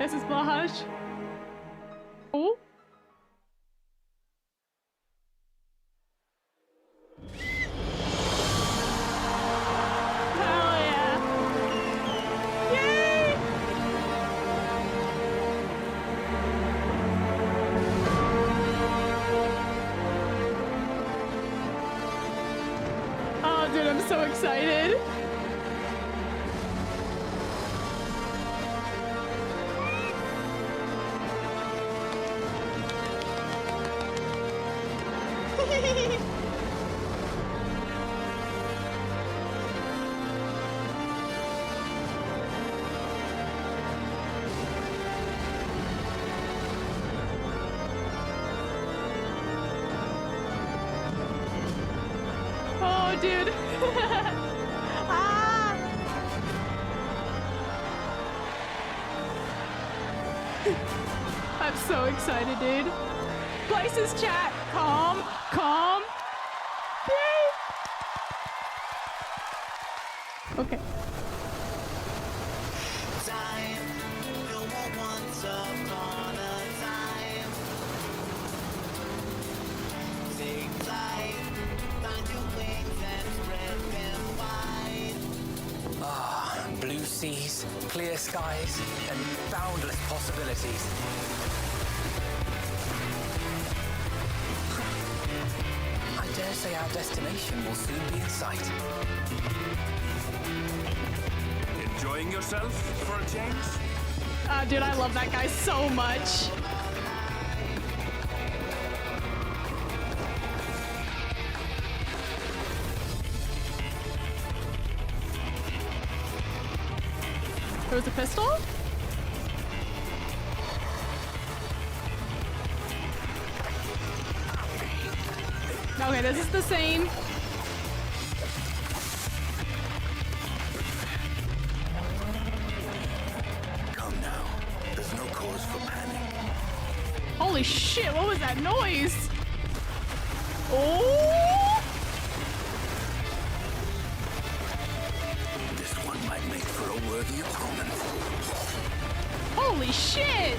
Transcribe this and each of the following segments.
This is Bahaj. Oh. Hell yeah. Yay! Oh, dude, I'm so excited. Oh, dude. Ah! I'm so excited, dude. Places chat. Calm. Calm. Yay! Okay. Time, no more once upon a time. Take flight, find your wings and spread them wide. Ah, blue seas, clear skies, and boundless possibilities. I dare say our destination will soon be in sight. Enjoying yourself for a change? Ah, dude, I love that guy so much. There was a pistol? Okay, this is the same. Come now. There's no cause for panic. Holy shit, what was that noise? Oh! This one might make for a worthy opponent. Holy shit!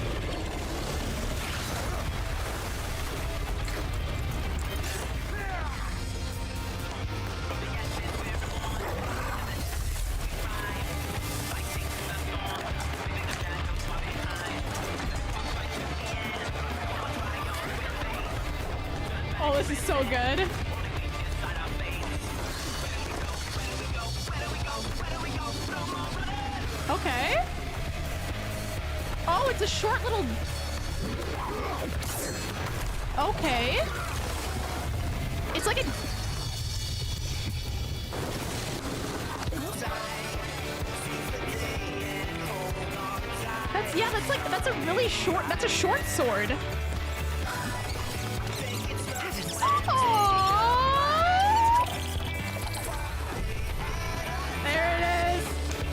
Oh, this is so good. Okay. Oh, it's a short little... Okay. It's like a... That's, yeah, that's a really short, that's a short sword. Oh! There it is.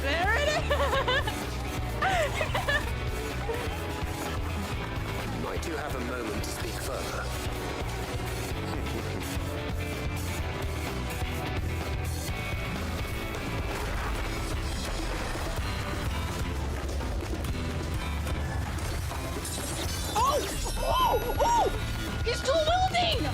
There it is. Might you have a moment to speak further? Oh! Oh! Oh! He's dual wielding!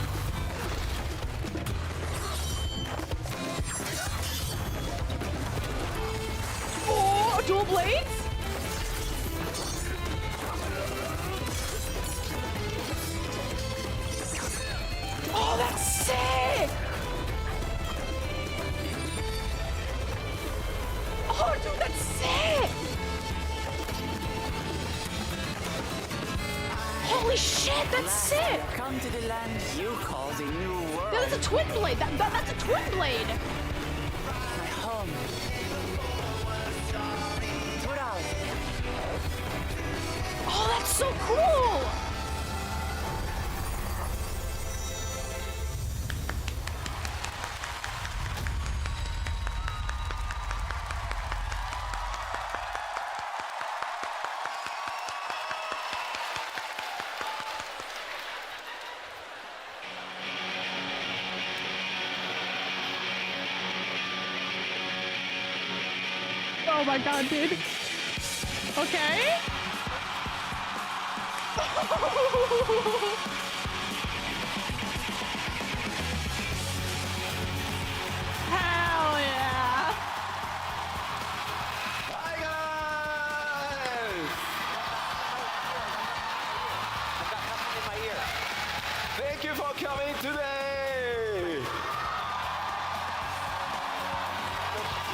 Oh! Dual blades? Oh, that's sick! Oh, dude, that's sick! Holy shit, that's sick! Come to the land you call the New World. That's a twin blade. That's a twin blade. My home. Tural. Oh, that's so cool. Oh my god, dude. Okay. Hell yeah! Hi guys! I've got nothing in my ear. Thank you for coming today!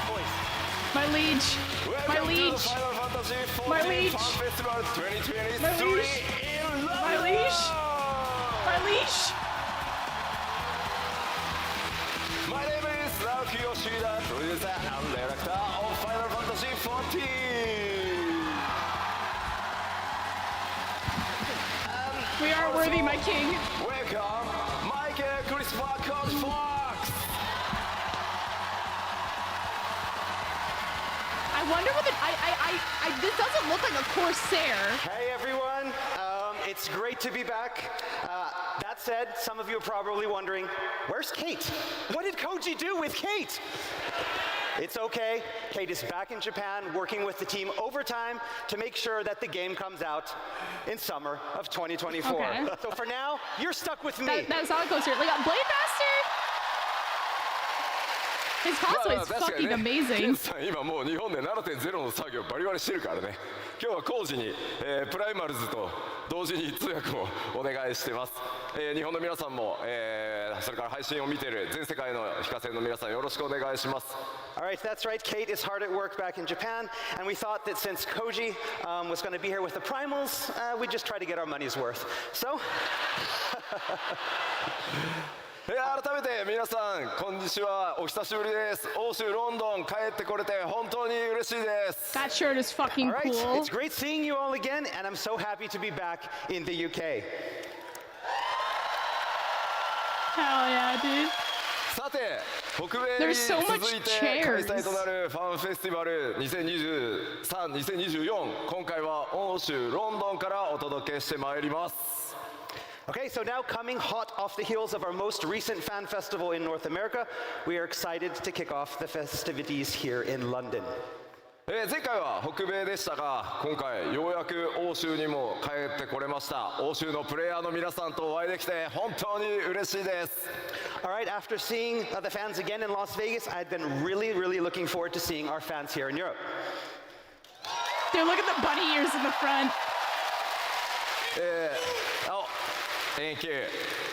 Voice. My liege. My Welcome to the liege. Final Fantasy XIV My liege. Fan Festival 2023 My liege. in London! My liege. My leash. My name is Naoki Yoshida, producer and director of Final Fantasy XIV. We aren't worthy, my king. Welcome, Michael Christopher Coach Fox. I wonder what this doesn't look like a Corsair. Hey everyone, it's great to be back. That said, some of you are probably wondering, where's Kate? What did Koji do with Kate? It's okay, Kate is back in Japan working with the team overtime to make sure that the game comes out in summer of 2024. Okay. So for now, you're stuck with me. That's not a Corsair. Like a Blade Master. His cosplay is fucking ケン amazing. さん今もう日本で 7.0 の作業バリバリしてるからね。今日は工事に、プライマルズと同時に通訳をお願いしてます。日本の皆さんも、それから配信を見ている全世界の非課線の皆さんよろしくお願いします。 All right, that's right. Kate is hard at work back in Japan, and we thought that since Koji was going to be here with the primals, we'd just try to get our money's worth. So, 改めて皆さんこんにちは、お久しぶりです。欧州ロンドン帰ってこれて本当に嬉しいです。 That shirt is fucking all right, cool. it's great seeing you all again, and I'm so happy to be back in the UK. Hell yeah, dude. さて、北米に There's so much 続いて chairs. 開催となるファンフェスティバル2023、2024、今回は欧州ロンドンからお届けしてまいります。 Okay, so now coming hot off the heels of our most recent fan festival in North America, we are excited to kick off the festivities here in London. 前回は北米でしたが、今回ようやく欧州にも帰ってこれました。欧州のプレイヤーの皆さんとお会いできて本当に嬉しいです。 All right, after seeing the fans again in Las Vegas, I'd been really looking forward to seeing our fans here in Europe. Dude, look at the bunny ears in the front. Thank you.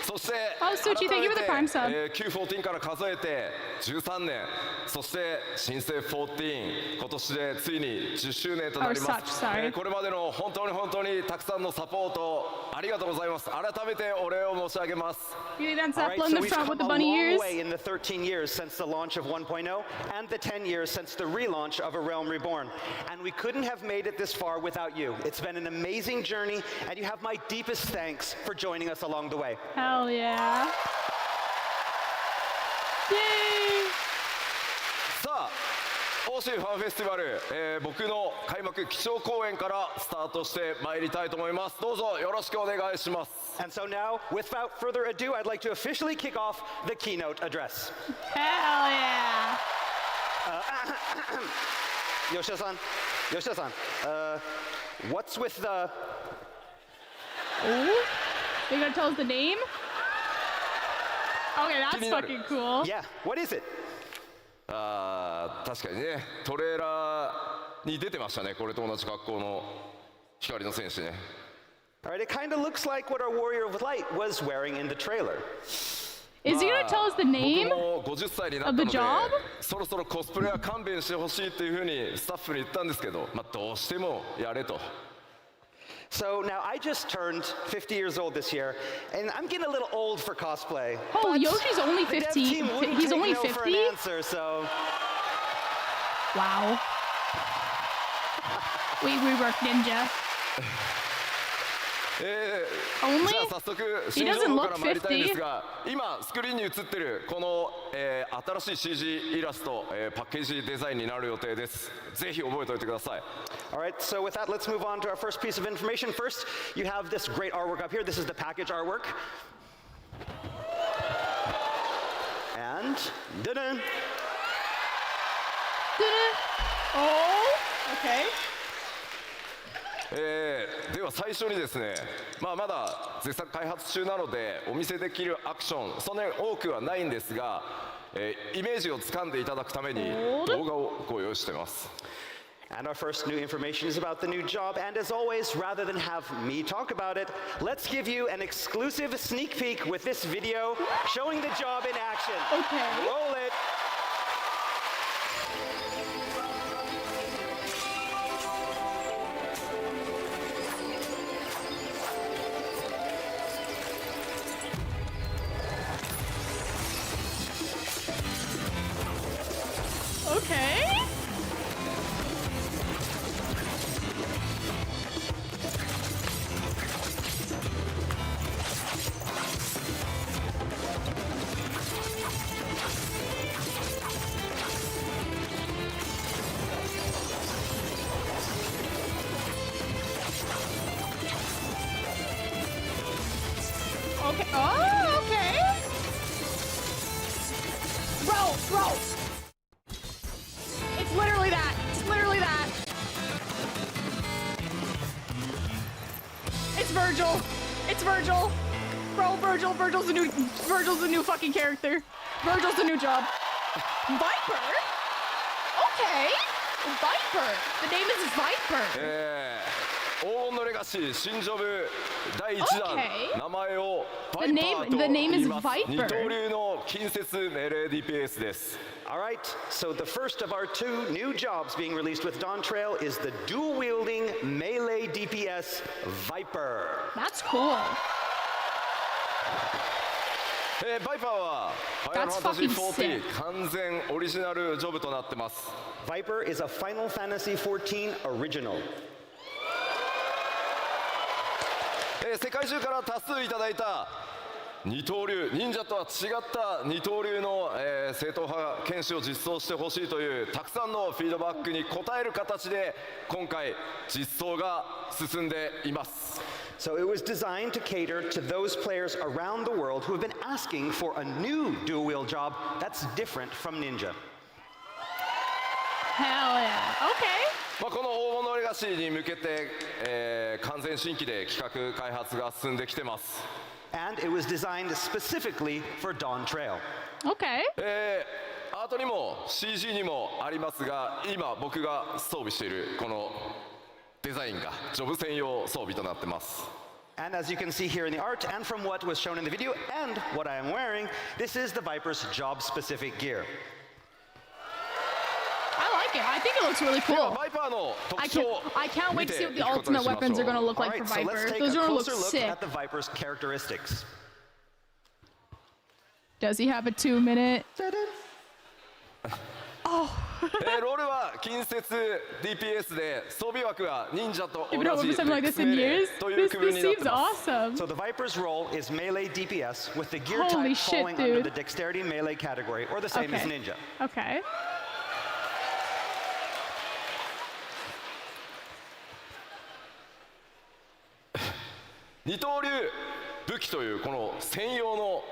そして、 Oh, Suchi, thank you for the Prime sub. Q14 から数えて13年、そして新生14、今年でついに10周年となりま Oh, す。 sorry. これまでの本当にたくさんのサポートありがとうございます。改めてお礼を申し上げます。 You think that's All right, Zeppelin in so the we've front come with the a bunny long ears? way in the 13 years since the launch of 1.0 and the 10 years since the relaunch of A Realm Reborn. And we couldn't have made it this far without you. It's been an amazing journey, and you have my deepest thanks for joining us along the way. Hell yeah. Yay! さあ、欧州ファンフェスティバル、僕の開幕基調講演からスタートしてまいりたいと思います。どうぞよろしくお願いします。 And so now, without further ado, I'd like to officially kick off the keynote address. Hell yeah. Yoshida-san, what's with the... Ooh. You gonna tell us the name? Okay, that's fucking cool. Yeah, what is it? 確かにね、トレーラーに出てましたね、これと同じ格好の光の戦士ね。 All right, it kind of looks like what our Warrior of Light was wearing in the trailer. Is he gonna tell us the name? 僕も50歳になったの of the で job? そろそろコスプレは勘弁してほしいっていうふうにスタッフに言ったんですけど、どうしてもやれと。 So now I just turned 50 years old this year, and I'm getting a little old for cosplay. Oh, But Yoshi's only the dev 50. team wouldn't He's take only no for an 50? answer, so Wow. We work ninja. Only? じゃあ早速 He 新情 doesn't 報から look 参りたいんです 50. が、今スクリーンに映ってるこの、新しい CG イラスト、パッケージデザインになる予定です。ぜひ覚えておいてください。 all right, so with that, let's move on to our first piece of information. First, you have this great artwork up here. This is the package artwork. And dun-dun. Oh, okay. ではは最初にですね、まだ絶賛開発中なのでお見せできるアクションそんなに多くはないんですが、イメージをつかんでいただくために動画をご用意してます。And our first new information is about the new job. And as always, rather than have me talk about it, let's give you an exclusive sneak peek with this video showing the job in action. Okay. Roll it. Okay. Okay. Oh, okay. Roll. It's literally that. It's literally that. It's Virgil. It's Virgil. Bro, Virgil's a new fucking character. Virgil's the new job. Viper? Okay. Viper. The name is Viper. 黄金のレガシー新ジョブ第1弾、 Okay. 名前をバイ The パー name- と the name 言 is います。 Viper. 二刀流の近接命令 DPS です。 All right, so the first of our two new jobs being released with Dawn Trail is the dual-wielding melee DPS Viper. That's cool. バイパーはファイナル That's ファンタジー fucking 14完全オリジナルジョブとなってます。 Viper is a Final Fantasy XIV original. 世界中から多数いただいた二刀流忍者とは違った二刀流の、正統派剣士を実装してほしいというたくさんのフィードバックに応える形で今回実装が進んでいます。 So it was designed to cater to those players around the world who have been asking for a new dual-wield job that's different from Ninja. Hell yeah. Okay. この黄金のレガシーに向けて、完全新規で企画開発が進んできてます。 And it was designed specifically for Dawn Trail. Okay. アートにも CG にもありますが今僕が装備しているこのデザインがジョブ専用装備となってます。 And as you can see here in the art and from what was shown in the video and what I am wearing, this is the Viper's job-specific gear. I like it. I think it looks really では cool. バイパーの I 特徴を can't 見 wait to て see い what く the ことに ultimate しましょ weapons are う。 gonna look All like right, for so let's Viper. take Those a are gonna look closer look sick. at the Viper's characteristics. Does he have a 2-minute? ロールは近接 DPS で装備枠は忍者と同 You've been じ over something like this in 命令 years? という This 区分になって seems ます。 awesome. So the Viper's role is melee DPS with the gear Holy type shit, falling under dude. the dexterity melee category, or the same as Okay. Ninja. Okay. 二刀流武器というこの専用の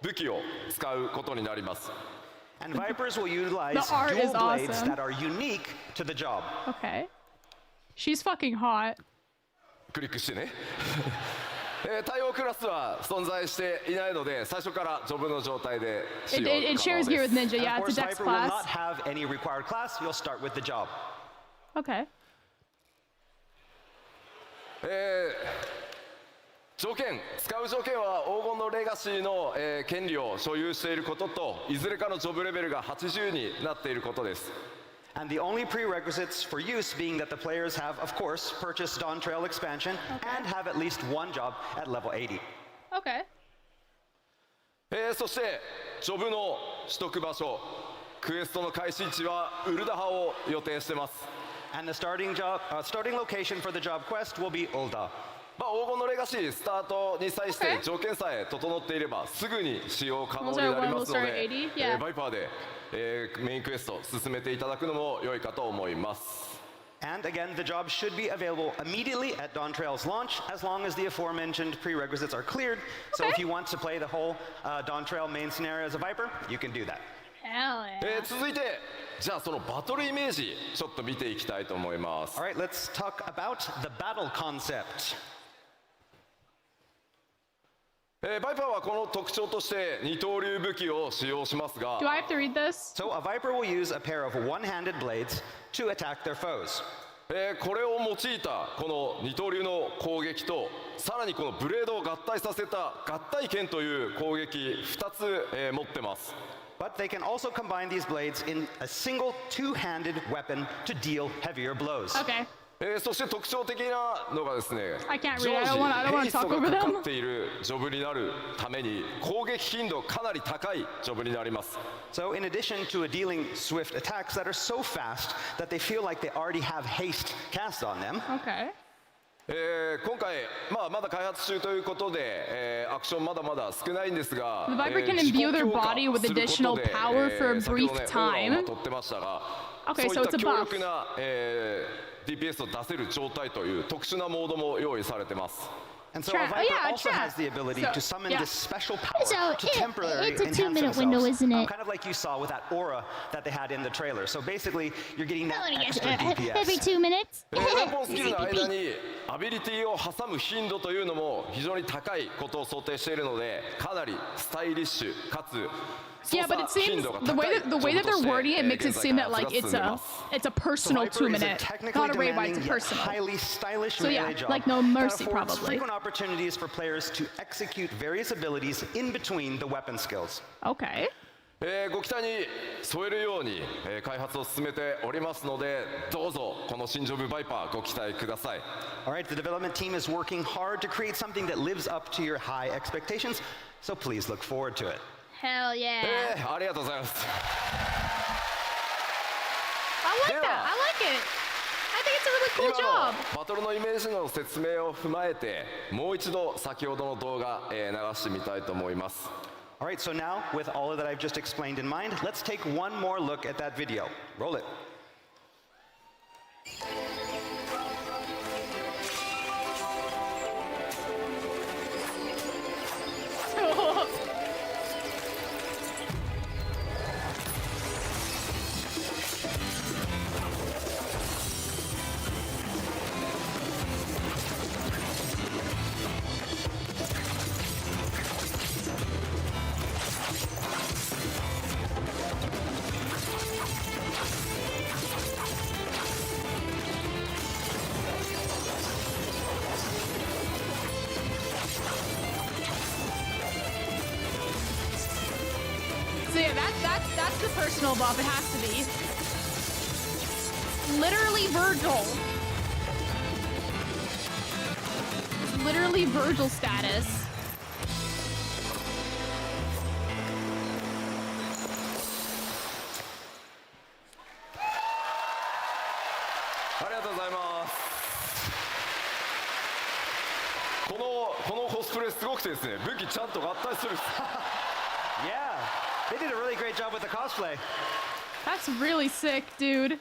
武器を使うことになります。 And Vipers will utilize The art is dual blades awesome. that are unique to the job. Okay. She's fucking hot. クリックしてね。対応クラスは存在していないので最初からジョブの状態で使 It, 用 it, it 可能 shares gear で with す。 Ninja. And Yeah, of it's a course, dex Viper will class. not have any required class. You'll start with the job. Okay. 条件使う条件は黄金のレガシーの、権利を所有していることといずれかのジョブレベルが80になっていることです。 And the only prerequisites for use being that the players have, of course, purchased Dawn Trail expansion and have at least one job at level 80. Okay. そしてジョブの取得場所クエストの開始地はウルダハを予定してます。 And the starting location for the job quest will be Ulda. 黄金のレガシースタートに際して条件さえ整っていればすぐに使用可能になりますので、バイパーで、メインクエスト進めていただくのも良いかと思います。 And again, the job should be available immediately at Dawn Trail's launch as long as the aforementioned prerequisites are cleared. So if you want to play the whole Dawn Trail main scenario as a Viper, you can do that. Hell yeah. 続いてじゃあそのバトルイメージちょっと見ていきたいと思います。 All right, let's talk about the battle concept. バイパーはこの特徴として二刀流武器を使用しますが Do I have to read this? So a Viper will use a pair of one-handed blades to attack their foes. これを用いたこの二刀流の攻撃とさらにこのブレードを合体させた合体剣という攻撃2つ、持ってます。 But they can also combine these blades in a single two-handed weapon to deal heavier blows. Okay. そして特徴的なのがですね I can't 常 read. I 時 don't wanna ヘイスト talk が over か them. かっているジョブになるために攻撃頻度かなり高いジョブになります。 So in addition to dealing swift attacks that are so fast that they feel like they already have haste cast on them, Okay. 今回、まだ開発中ということで、アクションまだまだ少ないんですが The Viper can imbue their body with additional power for a brief time. 取ってましたが Okay, そうい so った it's a 強 buff. 力な、DPS を出せる状態という特殊なモードも用意されてます。 and so Chat. a Viper Yeah, also chat. has the ability So, to summon yeah. this special power So to temporarily it's a enhance 2-minute themselves. window, isn't it? Kind of like you saw with that aura that they had in the trailer. So basically, you're getting that Oh, yes, extra every DPS. 2 minutes. ウェポンスキルの間にアビリティを挟む頻度というのも非常に高いことを想定しているのでかなりスタイリッシュかつ Yeah, but it seems the way that they're wording it makes it seem that like it's a personal Viper is a 2-minute, technically not a raid by, it's demanding yet personal. highly stylish So yeah, melee job like no that mercy affords probably. frequent opportunities for players to execute various abilities in between the weapon skills. Okay. ご期待に添えるように、開発を進めておりますのでどうぞこの新ジョブバイパーご期待ください。 All right, the development team is working hard to create something that lives up to your high expectations, so please look forward to it. Hell yeah. ありがとうございます。 I like that. I like it. I think it's a really cool 今の job. バトルのイメージの説明を踏まえてもう一度先ほどの動画、流してみたいと思います。 All right, so now with all that I've just explained in mind, let's take one more look at that video. Roll it. So yeah, that's the personal buff. It has to be. Literally Virgil. Literally Virgil status. ありがとうございます。このコスプレすごくてですね、武器ちゃんと合体する。 Yeah, they did a really great job with the cosplay. That's really sick, dude.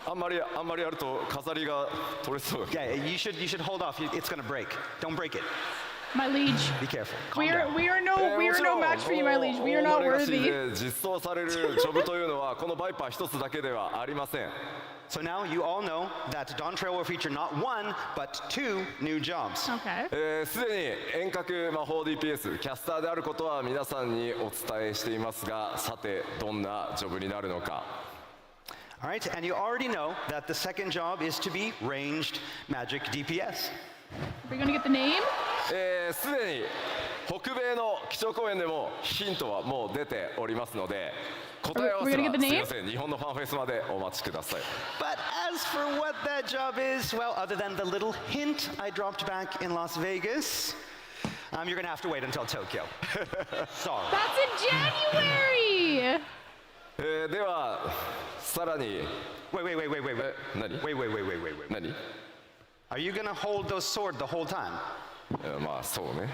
あんまりやると飾りが取れそう。 Yeah, you should hold off. It's gonna break. Don't break it. My liege. Be careful. Calm We are down. we are no match for you, my liege. We are not 大々し worthy. で実装されるジョブというのはこのバイパー一つだけではありません。 So now you all know that Dawn Trail will feature not one, but 2 new jobs. Okay. すでに遠隔魔法 DPS キャスターであることは皆さんにお伝えしていますが、さてどんなジョブになるのか。 All right, and you already know that the second job is to be ranged magic DPS. Are we gonna get the name? すでに北米の基調講演でもヒントはもう出ておりますので答え合わせ We're gonna は get the す name? いません日本のファンフェスまでお待ちください。 But as for what that job is, well, other than the little hint I dropped back in Las Vegas, you're gonna have to wait until Tokyo. Sorry. That's in January. ではさらに Wait. 何 Wait. 何 Are you gonna hold those sword the whole time? まあそうね。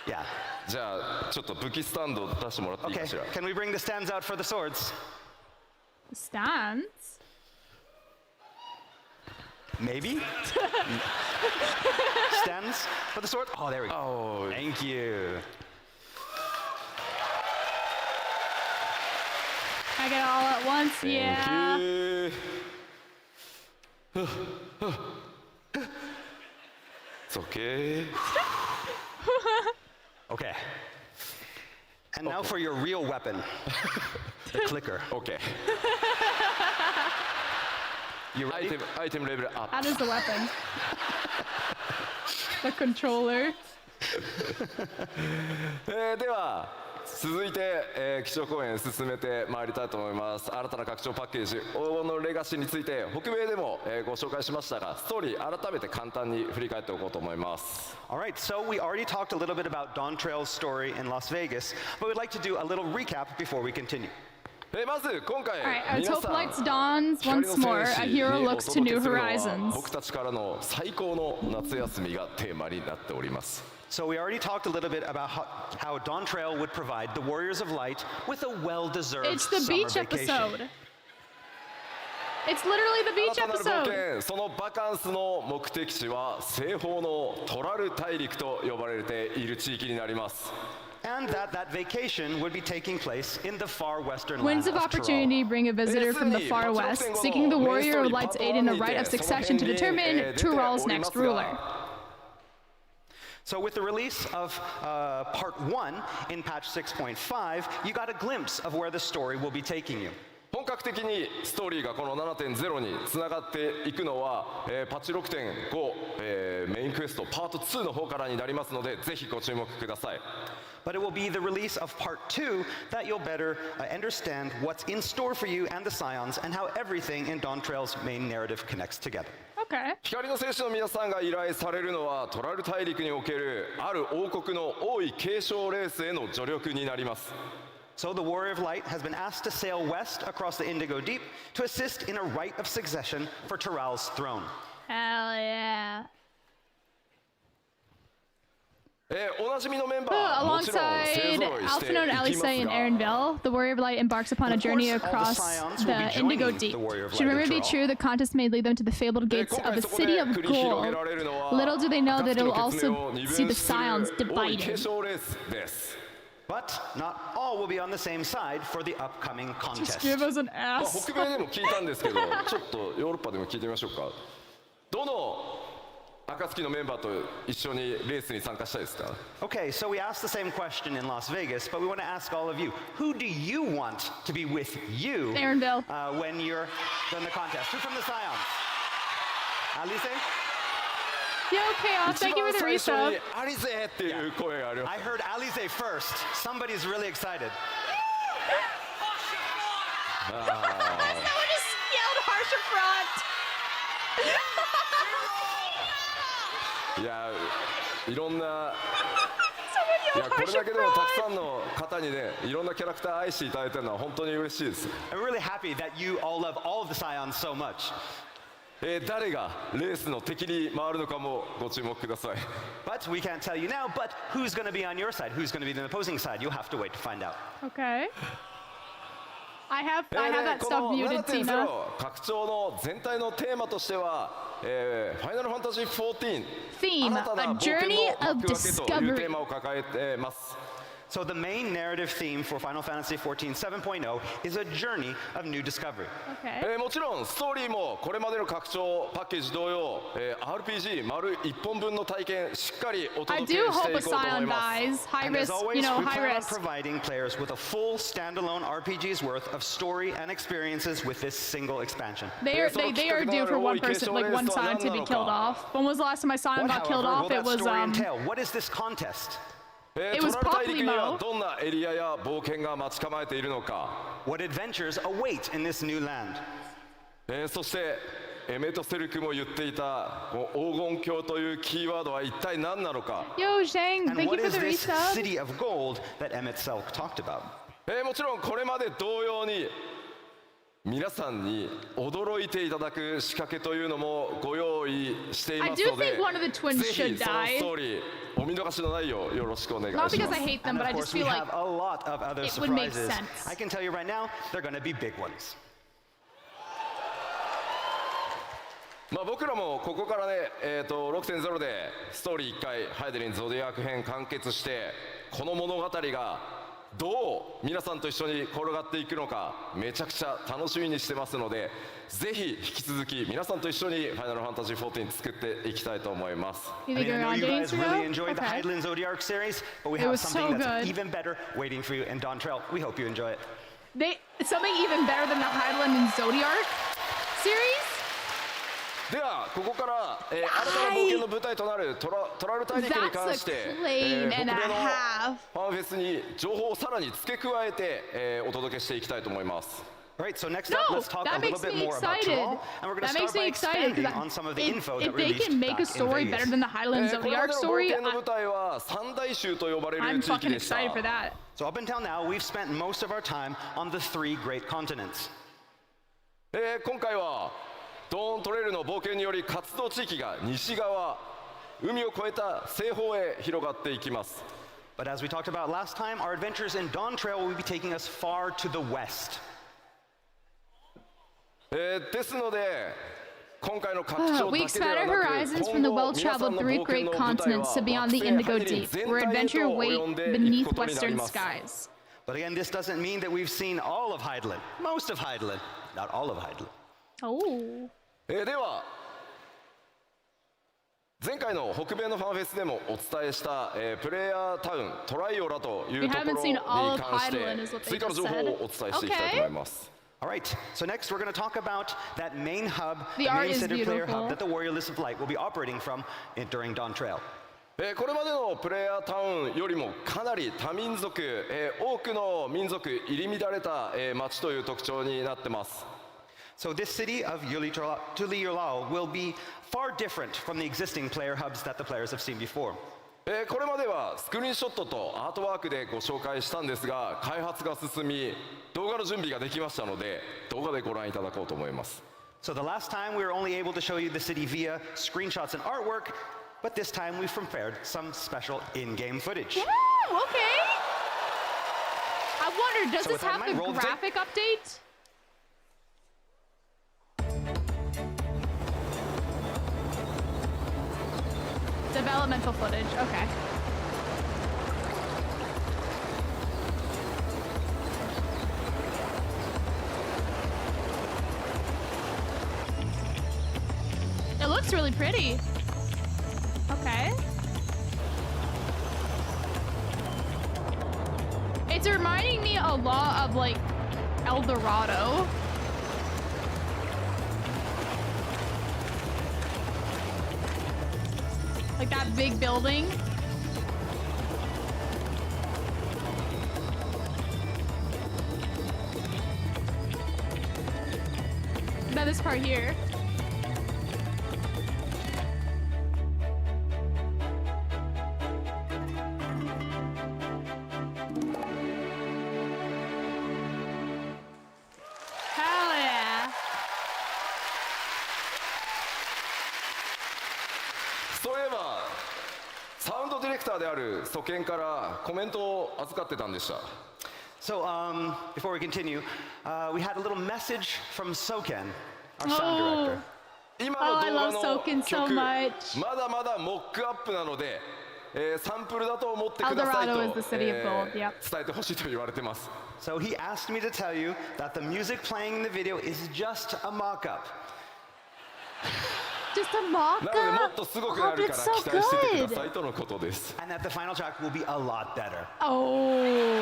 Yeah. じゃあちょっと武器スタンド出してもらっていい Okay. かしら。 Can we bring the stands out for the swords? Stands. Maybe? Stands for the sword? Oh, there we go. Oh. Thank you. I get it all at once. Yeah. It's okay. Okay. And now for your real weapon, the clicker. Okay. You ready? Item level up. That is the weapon. The controller. では続いて、基調講演進めてまいりたいと思います。新たな拡張パッケージ黄金のレガシーについて北米でも、ご紹介しましたが、ストーリー改めて簡単に振り返っておこうと思います。 All right, so we already talked a little bit about Dawntrail's story in Las Vegas, but we'd like to do a little recap before we continue. まず今回 Alright, as 皆 hope さん lights dawns 光の once more, 戦 a 士に hero お looks 届 to け new するのは horizons. 僕たちからの最高の夏休みがテーマになっております。 So we already talked a little bit about how Dawntrail would provide the Warriors of Light with a well-deserved It's the summer beach vacation. episode. It's literally the beach 新たなる冒 episode. 険、そのバカンスの目的地は西方のトラル大陸と呼ばれている地域になります。 And that vacation would be taking place in the far western Winds land of of Tyrol. opportunity bring a visitor from the far west, seeking the warrior of light's aid in the right of succession to determine Tyrol's next ruler. So with the release of part 1 in patch 6.5, you got a glimpse of where the story will be taking you. 本格的にストーリーがこの 7.0 につながっていくのは、パッチ 6.5、メインクエストパート2の方からになりますので、ぜひご注目ください。 But it will be the release of part 2 that you'll better understand what's in store for you and the Scions and how everything in Dawntrail's main narrative connects together. Okay. 光の戦士の皆さんが依頼されるのはトラル大陸におけるある王国の王位継承レースへの助力になります。 So the Warrior of Light has been asked to sail west across the Indigo Deep to assist in a right of succession for Tyrell's throne. Hell yeah. おなじみのメンバーもちろん勢 Alongside ぞろいしてい Alphinaud, きます Alisaie, and が Erenville, the Warrior of Light embarks upon a Of journey course, all the across Scions will be the Indigo joining Deep. the Warrior of Should Light rumor in be Tyrell. true, the contest may lead them to the fabled gates 今 of 回 the そこで City of 繰り広げ Gold. られるのは Little do they know that it will 暁の also 決意を二 see 分 the する Scions 王位継 divided. 承レースです。 But not all will be on the same side for the upcoming Just contest. give us an まあ ass. 北米でも聞いたんですけど、ちょっとヨーロッパでも聞いてみましょうか。どの暁のメンバーと一緒にレースに参加したいですか？ Okay, so we asked the same question in Las Vegas, but we want to ask all of you, who do you want to be with you Erenville. When you're done the contest? Who from the Scions? Alisaie? Yo, Chaos, 一 thank you 番 for the 最初 resub. にアリゼーっていう声がありま I す。 heard Alisaie first. Somebody's really excited. Someone just yelled Harsher Front. いや、いろんな。 Someone いや yelled これ Harsher だけでもたく Front. さんの方にね、いろんなキャラクター愛していただいてるのは本当に嬉しいです。 I'm really happy that you all love all of the Scions so much. 誰がレースの敵に回るのかもご注目ください。 But we can't tell you now, but who's going to be on your side? Who's going to be the opposing side? You'll have to wait to find out. Okay. I have that こ stuff の muted, Tina. 7.0 拡張の全体のテーマとしては、ファイナルファンタジー14 Theme, 新たな a 冒険 journey の of 幕開けという discovery. テーマを抱えています。 So the main narrative theme for Final Fantasy XIV 7.0 is a journey of new discovery. Okay. もちろんストーリーもこれまでの拡張パッケージ同様、RPG 丸1本分の体験しっかりお I 届け do して hope い a こうと思い Scion ます。 dies. High And as risk, always, you know, we high plan on risk. providing players with a full standalone RPG's worth of story and experiences with this single expansion. They are due for one person, like one Scion to be killed off. When was the last time my Scion What, got killed however, off? will It that was story entail? What is this contest? It was トラル大陸には Poplimo. どんなエリアや冒険が待ち構えているのか、 What adventures await in this new land? そしてエメトセルクも言っていたこの黄金鏡というキーワードは一体何なのか。 Yo, Zhang, And thank what you for is the this resub. city of gold that Emmett Selk talked about? もちろんこれまで同様に皆さんに驚いていただく仕掛けというのもご用意しています I do ので、 think one of the twins ぜひ should その die. ストーリーお見逃しのないようよろしくお願いし Not ます because I hate them, And but of I just course, we feel like have a lot of other it would make surprises. sense. I can tell you right now, they're going to be big ones. 僕らもここからね、6.0 でストーリー1回ハイデリンゾディアーク編完結してこの物語がどう皆さんと一緒に転がっていくのかめちゃくちゃ楽しみにしてますので、ぜひ引き続き皆さんと一緒にファイナルファンタジー14作っていきたいと思います。 You I think mean, I you're know on you days guys really ago? enjoyed the Okay. Hydaelyn Zodiac series, but we It have was something so that's good. even better waiting for you in Dawn Trail. We hope you enjoy it. Something even better than the Hydaelyn and Zodiac series? ではここから、新たな冒険の舞台となるトラル大陸に関して、 That's a claim and a 北米の half. ファンフェスに情報をさらに付け加えて、お届けしていきたいと思います。 All right, so next No, up, let's talk a that little makes bit me more about excited. Thrall, and we're going to That start makes by me excited expanding on some of the info that if they released can make a back story in better Vegas. than the Hydaelyn これま Zodiac での冒 story, 険の舞台は三大州と呼ばれる I'm 地域 fucking でした。 excited for that. So up until now, we've spent most of our time on the 3 great continents. 今回はドーントレイルの冒険により活動地域が西側、海を越えた西方へ広がっていきます。 But as we talked about last time, our adventures in Dawn Trail will be taking us far to the west. ですので今回の拡張 We だけでは expand our なく horizons 今 from the 後 well-traveled 3 great continents to beyond the Indigo Deep, where adventure wait beneath western skies. But again, this doesn't mean that we've seen all of Hydaelyn, most of Hydaelyn, not all of Hydaelyn. Oh. では前回の北米のファンフェスでもお伝えした、プレイヤータウントライオラという We ところ haven't に seen all of 関し Hydaelyn, is て what they 追加の just 情報 said. をお伝えしていきたいと思います。 All right, so next we're going to talk about that main hub, The the art main is center player beautiful. hub that the Warrior List of Light will be operating from during Dawn Trail. これまでのプレイヤータウンよりもかなり多民族、多くの民族入り乱れた、街という特徴になってます。 So this city of Tuliyolao will be far different from the existing player hubs that the players have seen before. これまではスクリーンショットとアートワークでご紹介したんですが、開発が進み動画の準備ができましたので動画でご覧いただこうと思います。 So the last time we were only able to show you the city via screenshots and artwork, but this time we've prepared some special in-game footage. Woo, okay. I wonder, does So this with that in have mind, the roll the tape. graphic update? Developmental footage, okay. It looks really pretty. Okay. It's reminding me a lot of like El Dorado. Like that big building. Now this part here. Hell yeah. そういえばサウンドディレクターであるソケンからコメントを預かってたんでした。 So before we continue, we had a little message from Soken, our sound Oh. director. 今 Oh, の I 動画 love の Soken so 曲 much. まだまだモックアップなので、サンプルだと思ってください El と、 Dorado is the city of gold, yep. 伝えてほしいと言われてます。 So he asked me to tell you that the music playing in the video is just a mock-up. Just a mock なのでもっ up. とすごく Oh, なる that's から so 期待しててくだ good. さいとのことです。 And that the final track will be a lot better. Oh.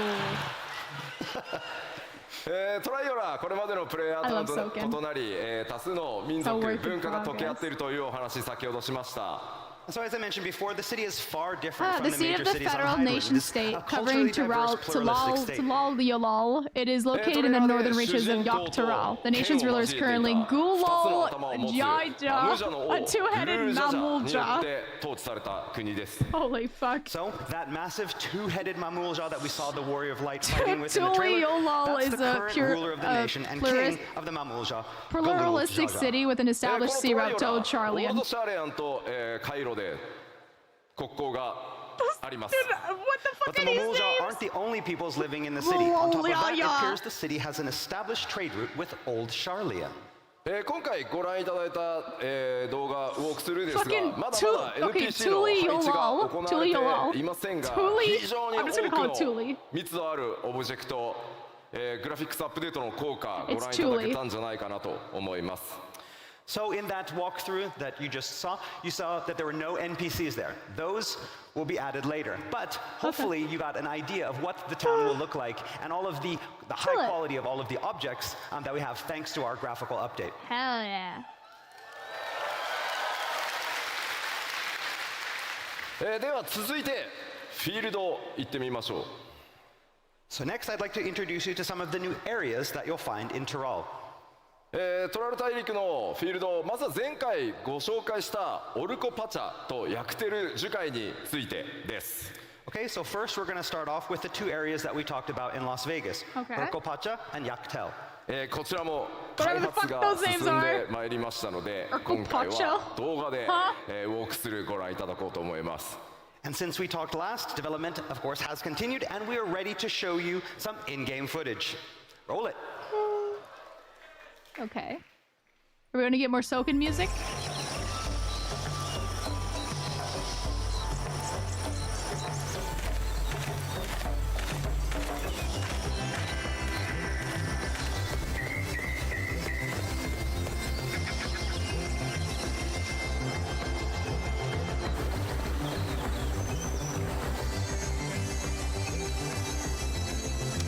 トライオラこれまでのプレイヤータウンと I love Soken. 異なり、多数の民族 So work in 文化が溶け合っているというお話先ほどしました。 So as I mentioned before, the city is far different from The the seat major of the cities on federal Hydaelyn. nation It is state, a covering culturally diverse, pluralistic state. Tulal. It is located in the northern reaches of Yoktaral. The nation's ruler is currently Gulal Jaja, a two-headed によ Mamulja. って統治された国です。 Holy fuck. So that massive two-headed Mamulja that we saw the Warrior of Light fighting with in the trailer, Tuliyolal that's is the a current pure, ruler of the nation and king of the Mamulja, pluralistic Galul Jaja. city with an こ established の sea トライ route オ to ラ、オール Charlian. ドシャーレアンと、カイロで国交があります。 What the But fuck the are these Mamulja names? aren't the only peoples living in the city. On top of that, it Mamulja. appears the city has an established trade route with Old Charlian. 今回ご覧いただいた、動画ウォークスルーですが Fucking まだまだ okay, NPC の配置が行わ Tuli れていませんが Tuli 非常に I'm just 多 gonna く call の it Tuli 密度あるオブジェクト、グラフィックスアップデートの効果ご It's 覧いただけたんじゃないかなと思います。 So in that walkthrough that you just saw, you saw that there were no NPCs there. Those will be added later. But hopefully you got an idea of what the town will look like and all of the high quality of all of the objects that we have thanks to our graphical update. Hell yeah. では続いてフィールド行ってみましょう。 So next I'd like to introduce you to some of the new areas that you'll find in Tyrol. トラル大陸のフィールド、まずは前回ご紹介したオルコパチャとヤクテル樹海についてです。 Okay, so first we're going to start off with the two areas that we talked about in Las Vegas, Okay. Orcopacha and Yaktel. こちらも開 Whatever the 発 fuck が those names 進んでまいりましたので、 are. 今回 Orcopacha? は動画で、 Huh? ウォークスルーご覧いただこうと思います。 And since we talked last, development, of course, has continued, and we are ready to show you some in-game footage. Roll it. Okay. Are we gonna get more Soken music?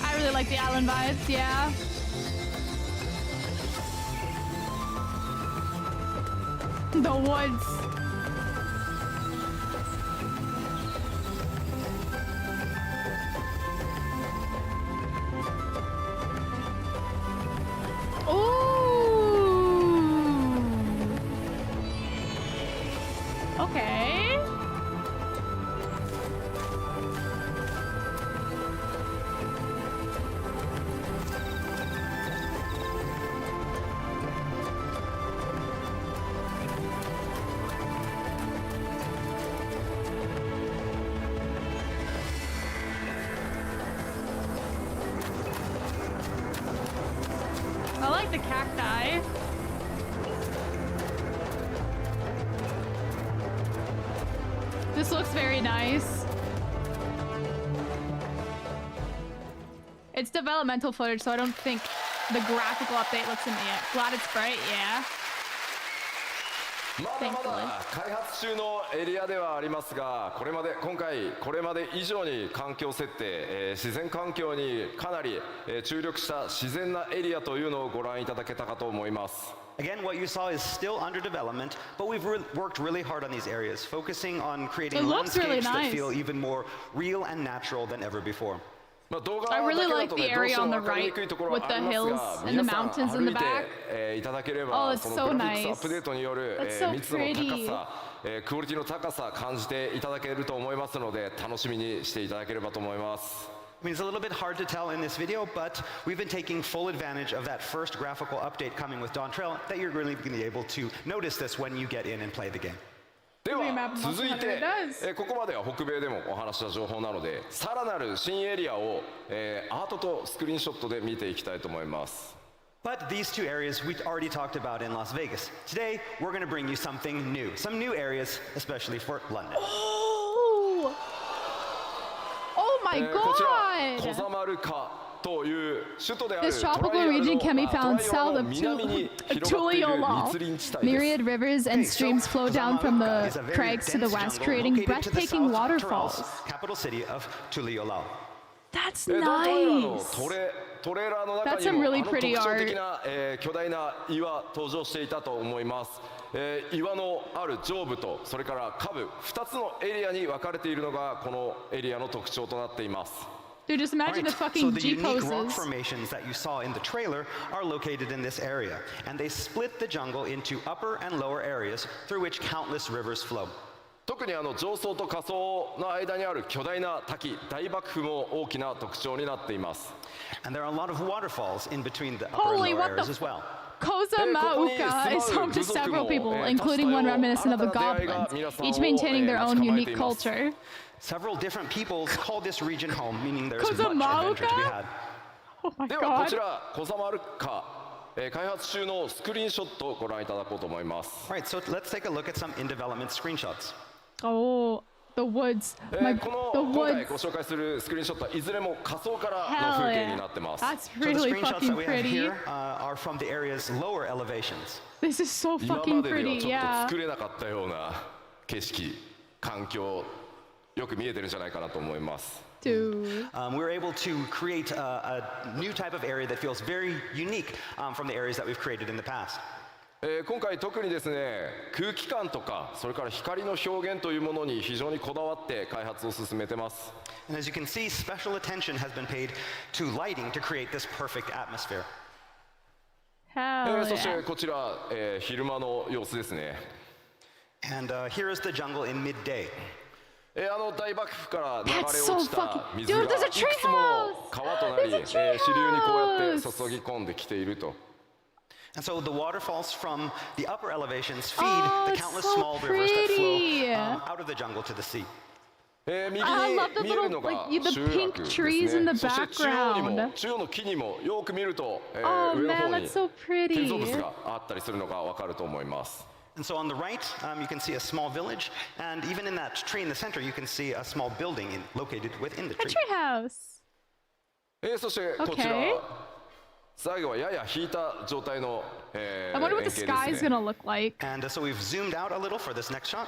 I really like the island vibes, yeah. The woods. Ooh. Okay. I like the cacti. This looks very nice. It's developmental footage, so I don't think the graphical update looks in it yet. Glad it's bright, yeah. まだまだ開発中のエリアではありますが、今回これまで以上に環境設定、自然環境にかなり、注力した自然なエリアというのをご覧いただけたかと思います。 Again, what you saw is still under development, but we've worked really hard on these areas, focusing on creating It looks really landscapes that nice. feel even more real and natural than ever before. まあ動画 I だけ really だ like と the ね、どうして area も on the 分かり right にくいところ with は the あります hills が、 and the 皆さん mountains 歩 in い the て、 back. いただけれ Oh, ば、 it's その so グラフィックス nice. アップデートによる、 That's so 密度の pretty. 高さ、クオリティの高さ感じていただけると思いますので、楽しみにしていただければと思います。 I mean, it's a little bit hard to tell in this video, but we've been taking full advantage of that first graphical update coming with Dawn Trail, that you're really going to be able to notice this when you get in and play the game. では Remap 続い Monster て Hunter does.、ここまでは北米でもお話した情報なので、さらなる新エリアを、アートとスクリーンショットで見ていきたいと思います。 But these two areas we already talked about in Las Vegas. Today, we're going to bring you something new, some new areas, especially for London. Oh! Oh my こちらコ god! ザマルカという首都である This トラ tropical イアル region の can be トラ found イアル south の of 南に広がっている密 Tuliolal. 林地帯です Myriad rivers and Okay, so streams flow down from Kozamaluka the is a very crags to the dense west, jungle creating located to the breathtaking south of waterfalls. Tyrol's capital city of Tuliolal. That's ドントライラーの nice. トレーラーの中 That's に some も really あの特 pretty 徴 art. 的な、巨大な岩登場していたと思います、岩のある上部とそれから下部2つのエリアに分かれているのがこのエリアの特徴となっています。 Dude, just imagine the so fucking the G unique rock poses. formations that you saw in the trailer are located in this area, and they split the jungle into upper and lower areas through which countless rivers flow. 特に上層と下層の間にある巨大な滝大幕府も大きな特徴になっています。 And there are a lot of waterfalls in between the upper Holy, and lower what the areas as well. Kozamauka is home to several people, including one reminiscent of the goblins, each maintaining their own unique culture. Several different peoples call this region home, meaning there's much adventure to be Kozamauka? had. Oh my ではこ god. ちらコザマルカ開発中のスクリーンショットをご覧いただこうと思います。 All right, so let's take a look at some in development screenshots. Oh, the woods. こ My, の the 今回 woods. ご紹介するスクリーンショットはいずれも仮想からの Hell 風景に yeah. なってます。 That's So the really screenshots fucking that we have pretty. here are from the area's lower elevations. This is so 今ま fucking ででは pretty. ちょっと Yeah. 作れなかったような景色、環境、よく見えてるんじゃないかなと思います。 Dude. We were able to create a new type of area that feels very unique from the areas that we've created in the past. 今回特にですね、空気感とかそれから光の表現というものに非常にこだわって開発を進めてます。 And as you can see, special attention has been paid to lighting to create this perfect atmosphere. Hell そして yeah. こちら、昼間の様子ですね。 And here is the jungle in midday. 大幕府から流れ That's 落 so ちた fucking. 水が Dude, い there's a くつもの treehouse. 川となり、 There's a 支流にこうやって treehouse. 注ぎ込んできていると。 And so the waterfalls from the upper elevations feed Oh, the it's countless so small rivers that flow pretty. out of the jungle to the sea. 右に I love the 見えるの little, が like, the 集 pink 落です trees in ね。 the そして中央にも background. 中央の木にもよく見ると、 Oh 上の man, 方に that's so 建造物 pretty. があったりするのがわかると思います。 And so on the right, you can see a small village, and even in that tree in the center, you can see a small building located within the A tree. treehouse. そしてこちら、 Okay. 最後はやや引いた状態の、I wonder what 円 the 形 sky で is すね。 gonna look like. And so we've zoomed out a little for this next shot.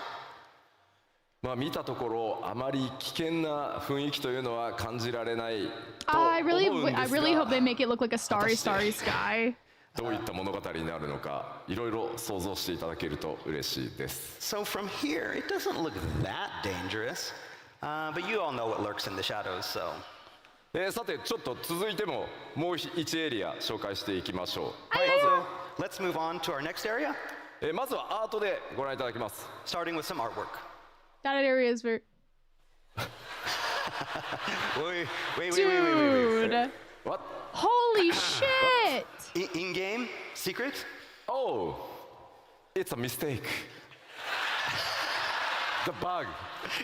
まあ見たところあまり危険な雰囲気というのは感じられないと I 思 really, うんで I す really hope が they make it look like a starry, starry sky. どういった物語になるのかいろいろ想像していただけると嬉しいです。 So from here, it doesn't look that dangerous, but you all know what lurks in the shadows, so. さてちょっと続いてももう1エリア紹介していきましょ So let's move on to our next area, う。まずはアートでご覧いただきます。 starting with some artwork. That area is very. Wait. Dude. What? Holy shit. In-game secret? Oh, it's a mistake. The bug.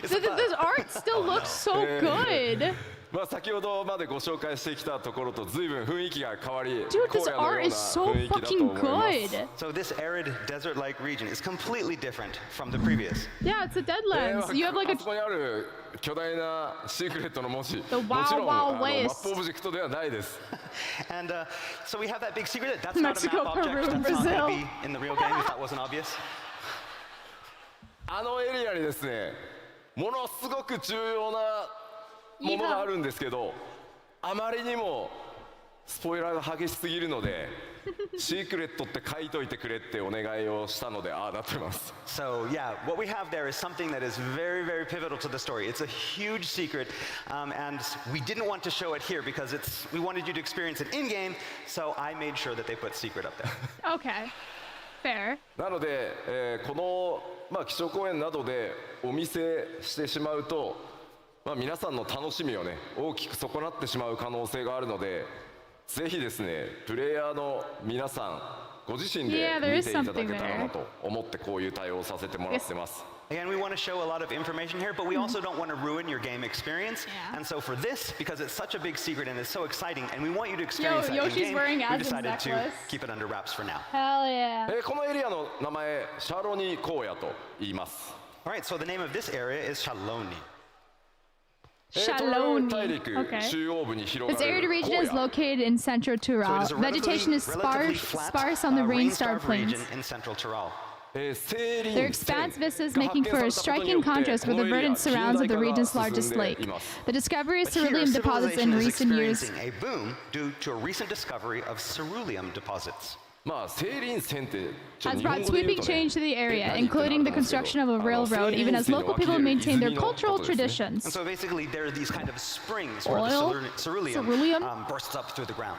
This art still looks so good. まあ先ほどまでご紹介してきたところと随分雰囲気が変わり、 Dude, this 荒野の art よう is な so 雰囲気だと fucking 思います good. So this arid desert-like region is completely different from the previous. Yeah, it's a Deadlands. You have like あそこにある巨大なシークレットの文字、 The もちろん Wild Wild マッ West. プオブジェクトではないです。 And so we have that big secret. That's not a Mexico, map object. Peru, and That's not Brazil. going to be in the real game if that wasn't obvious. あのエリアにですね、ものすごく重要なものがあるんですけど、あまりにもスポイラーが激しすぎるので、シークレットって書いといてくれってお願いをしたので、ああなってます。 So yeah, what we have there is something that is very, very pivotal to the story. It's a huge secret, and we didn't want to show it here because we wanted you to experience it in-game, so I made sure that they put secret up there. Okay. Fair. なので、この、気象公園などでお見せしてしまうと、皆さんの楽しみをね大きく損なってしまう可能性があるので、ぜひですねプレイヤーの皆さんご自身で Yeah, there 見 is ていただけ something たらなと思ってこういう対応をさせてもらってます。 Again, we want to show a lot of information here, but we also don't want to ruin your game experience. Yeah. And so for this, because it's such a big secret and it's so exciting, and we want you to experience that Yoshi's in-game, wearing we Asm's decided to necklace. keep it under wraps for now. Hell yeah. このエリアの名前シャロニ荒野と言います。 All right, so the name of this area is Shaloni. トラル大 Shaloni. 陸 Okay. 中央部に広 This が arid る region 荒 is 野。 located in central So it Tyrol. is a Vegetation is relatively sparse on the rain-starved rain-starved plains. region in central Tyrol. 西林 Their expanse 線 vistas が making 発 for 見 a されたことに striking よって contrast こ with の the エリア verdant surrounds of the 近代化 region's が largest 進んで lake. います The discovery of But here, cerulean deposits in civilization is recent years. experiencing a boom due to a recent discovery of ceruleum deposits. 西林線ってちょっと Has 日本 brought 語で言う sweeping とね change to the area, 何ってなる including と the 思うんですけど construction of a railroad, even as 西林線 local の湧き people 出る maintain their 泉の cultural ことですね。 And traditions. so basically, there are these kind of springs where Oil? the ceruleum, Ceruleum? bursts up through the ground.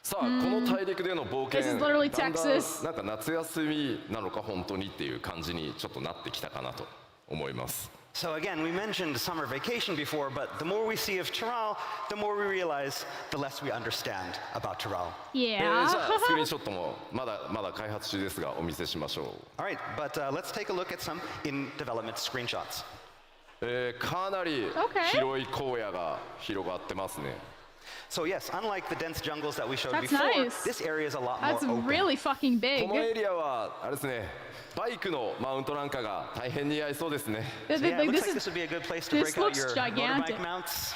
さあ、この大陸での冒 This 険 is literally だんだん Texas. なんか夏休みなのか本当にっていう感じにちょっとなってきたかなと思います。 So again, we mentioned summer vacation before, but the more we see of Tyrol, the more we realize, the less we understand about Tyrol. じ Yeah. ゃあスクリーンショットもまだ開発中ですがお見せしましょ All right, but let's take a look at some in development screenshots. う。かなり Okay. 広い荒野が広がってますね。So yes, unlike the dense jungles that we showed That's before, nice. this area is a lot That's more open. really fucking こ big. のエリアはあれですね、バイクのマウントなんかが大変似合いそうですね。 Yeah, it Like, looks this like is this would be a good place to this break out looks your gigantic. motorbike mounts.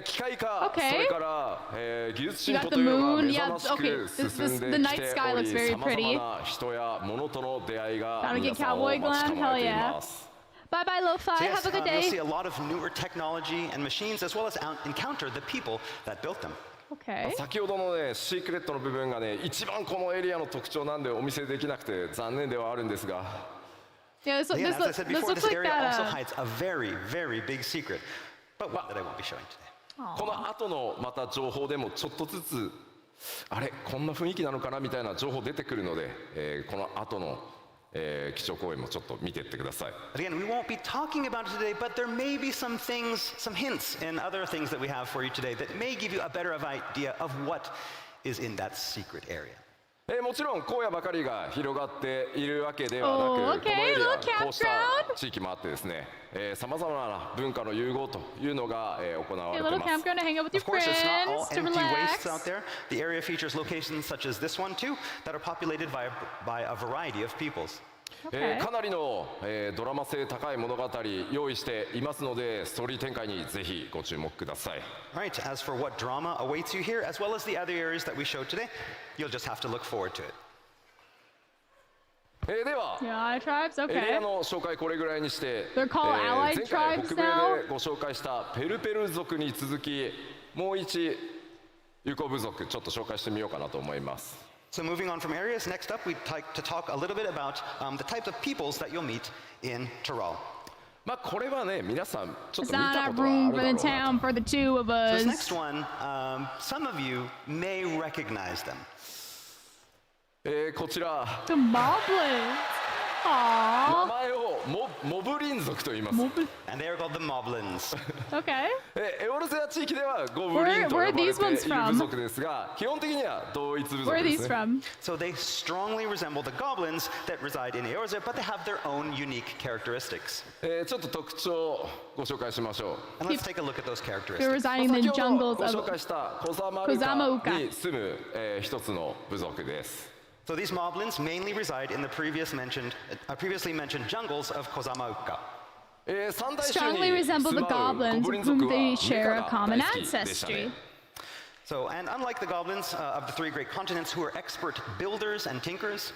機械化、 Okay. それから、技術進 You 歩 got と the いうのが moon. 目 Yeah, 覚まし okay. く進ん The で night きて sky お looks り、 very さまざ pretty. まな人や物との出会いが Gotta get 皆さんを cowboy 待ち glam. 構 Hell えてい yeah. ます。 Bye bye, Lo-Fi. So yes, Have a good you'll see day. a lot of newer technology and machines, as well as encounter the people that built them. Okay. 先ほどのね、シークレットの部分がね、一番このエリアの特徴なんでお見せできなくて残念ではあるんですが。 Yeah, this, Again, this, as I said this before, looks this like area that. also hides a very, very big secret, but one that I won't be showing today. この後のまた情報でもちょっとずつあれこんな雰囲気なのかなみたいな情報出てくるので、この後の、基調講演もちょっと見ていってください。 Again, we won't be talking about it today, but there may be some things, some hints in other things that we have for you today that may give you a better idea of what is in that secret area. もちろん荒野ばかりが広がっているわけではなく、 Oh, okay. このエリ Little アこうした campground. 地域もあってですね、さまざまな文化の融合というのが、行わ Hey, れて little います。 campground to hang out with your Of course, it's not all friends, to empty relax. wastes out there. The area features locations such as this one too, that are populated by a variety of peoples. Okay. かなりの、ドラマ性高い物語用意していますので、ストーリー展開にぜひご注目ください。 Right, as for what drama awaits you here, as well as the other areas that we showed today, you'll just have to look forward to it. では、 Yeah, tribes. エリア Okay. の紹介これぐらいにして、 They're called allied 前回 tribes 北米 now? でご紹介したペルペル族に続き、もう一ユコ部族ちょっと紹介してみようかなと思います。 So moving on from areas, next up we'd like to talk a little bit about the types of peoples that you'll meet in Tyrol. まあこれはね、皆さんちょっ It's と見 not たこ enough とはあ room る for だろ the うな。 town for the two of This us. next one, some of you may recognize them. こちら The moblins. 名 Aww. 前をモブリン族と言います。 And they are called the Moblins. Okay. エオルゼア地域ではゴブリンと呼ばれ Where are てい these ones る from? 部族ですが、基本的には同一部 Where 族 are で these すね。 from? So they strongly resemble the goblins that reside in Eorzea, but they have their own unique characteristics. ちょっと特徴をご紹介しましょう。 And let's take a look at those They're characteristics. residing in the 先ほど jungles ご紹 of. 介したコザマウカに住む、一つの部族です。 So these Moblins mainly reside in the previously mentioned jungles of Kozamauka. 三大種 Strongly に resemble 住 the まう goblins ゴブリン with 族 whom は they メ share カ a が common 大好きでしたね ancestry. So, and unlike the goblins of the three great continents who are expert builders and tinkers,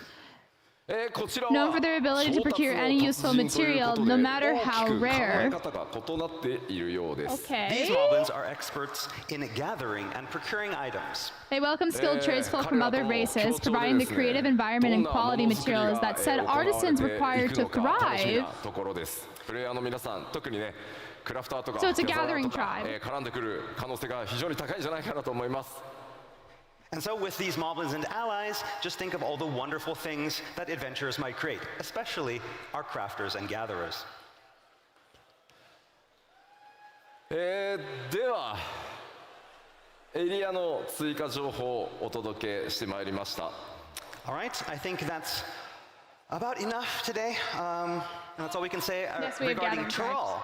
こちら Known は for their ability to 調達 procure の any 達 useful 人という material, こと no で matter 大 how きく考え rare. 方が異なっているようです these Okay. Moblins are experts in gathering and procuring items. They welcome skilled tradesfolk from other races, providing the creative environment and quality materials that said artisans require to thrive. ところですプレイヤーの皆さん特にねクラフターとか So it's a デザイナー gathering とか tribe. 絡んでくる可能性が非常に高いんじゃないかなと思います And so, with these Moblins and allies, just think of all the wonderful things that adventurers might create, especially our crafters and gatherers. ではエリアの追加情報をお届けしてまいりました All right, I think that's about enough today. And that's all we can say Yes, we have regarding gathering Tyrol.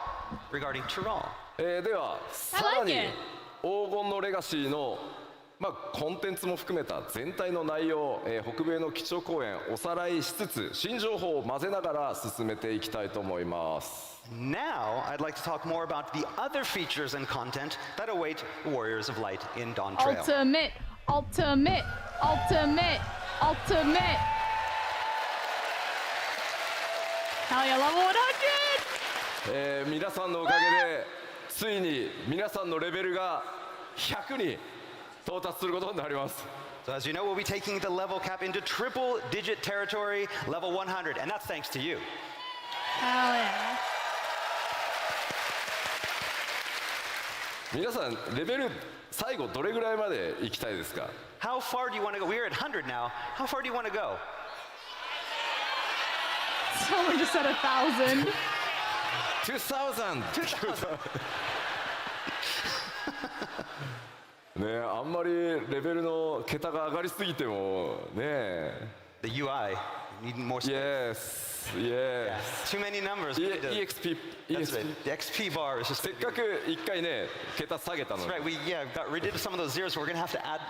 Regarding Tyrol. ではさらに黄金のレガシーのコンテンツも含めた全体の内容、北米の基調講演おさらいしつつ新情報を混ぜながら進めていきたいと思います Now, I'd like to talk more about the other features and content that await the Warriors of Light in Dawn Trail. Ultimate, ultimate, ultimate, ultimate. Hell yeah, level 100! 皆さんのおかげでついに皆さんのレベルが100に到達することになります So as you know, we'll be taking the level cap into triple digit territory, level 100, and that's thanks to you. Hell yeah. 皆さんレベル最後どれぐらいまで行きたいですか How far do you want to go? We're at 100 now. How far do you want to go? Someone just said 1,000. 2000! ねえあんまりレベルの桁が上がりすぎてもねえ The UI Need more space. Yes. Too many numbers. We need to- EXP That's right. The XP bar is just. せっかく1回ね桁下げたの That's に right. We got rid of some of those zeros. So we're gonna have to add.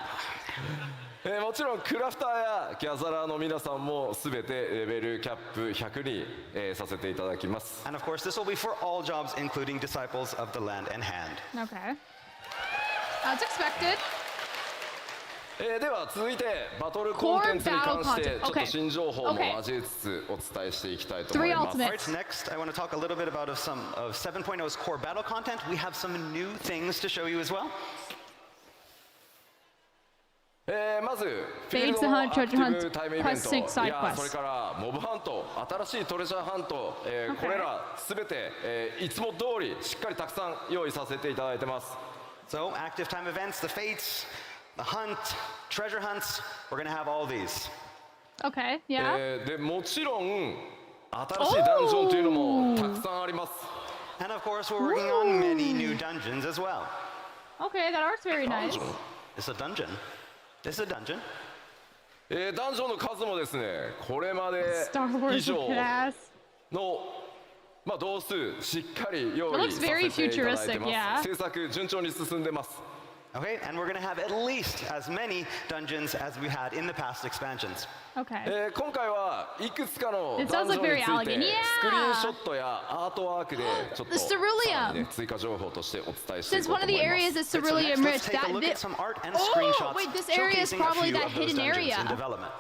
もちろんクラフターやギャザラーの皆さんもすべてレベルキャップ100に、させていただきます。 And of course, this will be for all jobs, including disciples of the land and hand. Okay. That's expected. では続いてバトルコンテンツに関してちょっと新情報も交えつつお伝えしていきたいと思います。All right, next, I want to talk a little bit about some of 7.0's core battle content. We have some new things to show you as well. まずフィールドのアクティブタイムイベント Quest 6 side や quest それからモブハント、新しいトレジャーハント、これらすべて、いつも通りしっかりたくさん用意させていただいてます。 So active time events, the fates, the hunt, treasure hunts. We're gonna have all these. Okay, yeah. でもちろん新しいダンジョンというのもたくさんあります。 And of course, we're working on many new dungeons as well. Okay, that art's very nice. It's a dungeon. This is a dungeon. ダンジョンの数もですね、これまで Star Wars 以上 class. の同数しっかり用 It 意 looks させ very ていただいて futuristic, ま yeah. す。制作順調に進んでます。 Okay, and we're gonna have at least as many dungeons as we had in the past expansions. Okay. 今回はいくつかの It ダ does ンジョ look ン very につい elegant. て Yeah. スクリーンショットやアートワークでちょっと The さら Ceruleum. にね追加情報としてお伝えしてい Since こう one と of 思 the いま areas す。 is So ceruleum next, let's rich, take a that look at some art and oh, screenshots wait, this area is showcasing a probably few that of those hidden dungeons area. in development.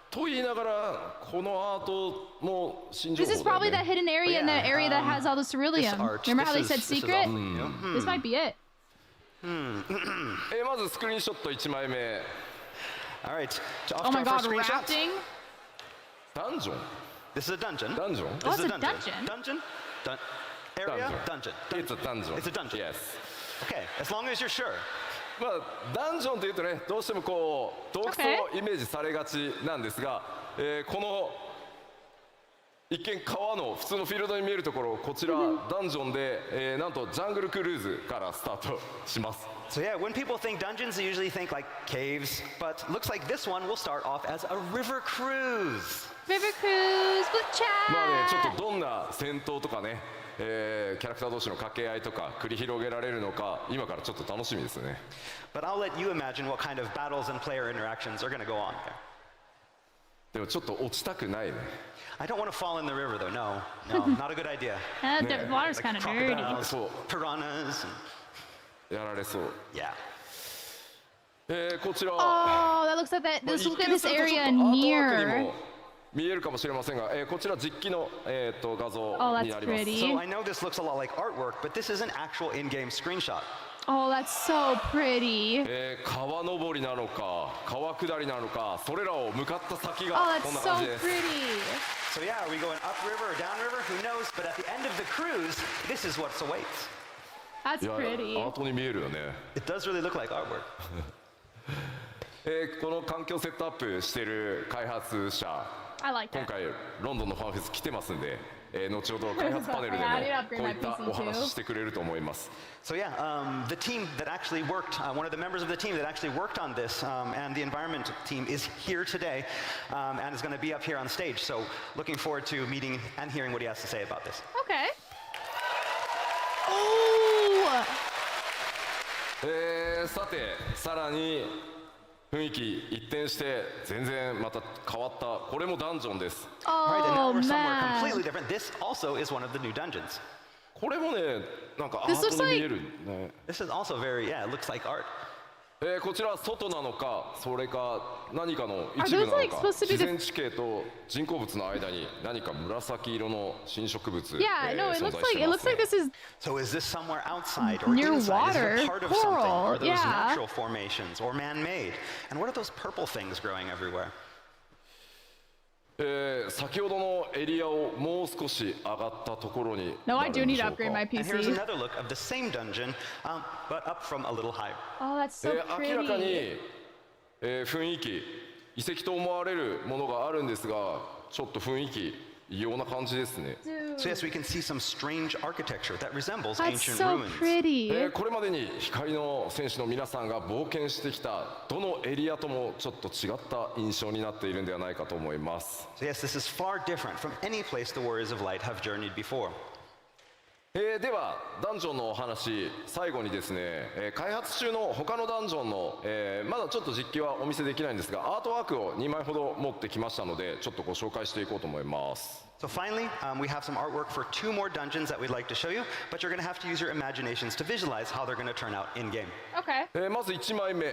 と言いながらこのアートも新情 This 報 is だよ probably ね that hidden area in that area that has all the ceruleum. art, Remember how they this said is- this is secret? all- This might be it. まずスクリーンショット1枚目 All right, so off Oh to my our god, first screenshot. rafting. ダンジョン This is a dungeon. ダンジョン This is it's a a dungeon. Dungeon? Area? Dungeon. It's a dungeon. It's a dungeon. Yes. Okay, as long as you're sure. まあダンジョンというとねどうしてもこう洞窟をイメージされがちなんですが、この一見川の普通のフィールドに見えるところこちらダンジョンで、なんとジャングルクルーズからスタートします。 So yeah, when people think dungeons, they usually think like caves, but looks like this one will start off as a river cruise. River cruise with まあねちょっ chat. とどんな戦闘とかね、キャラクター同士の掛け合いとか繰り広げられるのか今からちょっと楽しみですね。 But I'll let you imagine what kind of battles and player interactions are going to go on there. でもちょっと落ちたくないね。 I don't want to fall in the river though. No, not a good idea. The water's kind of dirty. Crocodiles, そう piranhas, and やられそう。 yeah. こちら。 Oh, that looks like that. まあ This 一 looks like 見 this するとちょっ area とアートワークに near. も見えるかもしれませんが、こちら実機の、画像 Oh, に that's なります。 pretty. So I know this looks a lot like artwork, but this is an actual in-game screenshot. Oh, that's so pretty. 川登りなのか川下りなのかそれらを向かった先 Oh, がこん that's な so 感じです。 pretty. So yeah, are we going upriver or downriver? Who knows? But at the end of the cruise, this is what awaits. That's いや pretty. アートに見えるよね。 It does really look like artwork. この環境セットアップしている開発者 I like 今 that. 回ロンドンのファンフェス来てますんで、後ほど開発パネルでも I need to upgrade こう my いった PC お話 too. してくれると思います。 So yeah, the team that actually worked, one of the members of the team that actually worked on this, and the environment team is here today, and is going to be up here on stage. So looking forward to meeting and hearing what he has to say about this. Okay. Oh, さてさらに雰囲気一転して全然また変わったこれもダンジョンです。 All right, and now oh we're somewhere man. completely different. This also is one of the new dungeons. これもねなんかア This ー looks トに like- 見えるね。 This is also very, yeah, it looks like art. こちら外なのかそれか何かの Are 一部 those な like のか supposed to be 自 the- 然地形と人工物の間に何か紫色の新植物 Yeah, no, it 存 looks 在 like して it ま looks すね like this is So is this somewhere outside or Near inside? Is water, it part of something? coral, Are those yeah. natural formations or man-made? And what are those purple things growing everywhere? 先ほどのエリアをもう少し上がったところに No, な I る do んで need し to ょうか upgrade my And here's PC. another look of the same dungeon, but up from a little higher. Oh, that's so 明らか pretty. に、雰囲気遺跡と思われるものがあるんですがちょっと雰囲気異様な感じですね。 So yes, we can see some strange architecture that resembles That's ancient so ruins. pretty. これまでに光の戦士の皆さんが冒険してきたどのエリアともちょっと違った印象になっているんではないかと思います。 So yes, this is far different from any place the warriors of light have journeyed before. ではダンジョンのお話、最後にですね、開発中の他のダンジョンの、まだちょっと実機はお見せできないんですがアートワークを2枚ほど持ってきましたのでちょっとご紹介していこうと思います。 So finally, we have some artwork for 2 more dungeons that we'd like to show you, but you're going to have to use your imaginations to visualize how they're going to turn out in game. Okay. まず1枚目、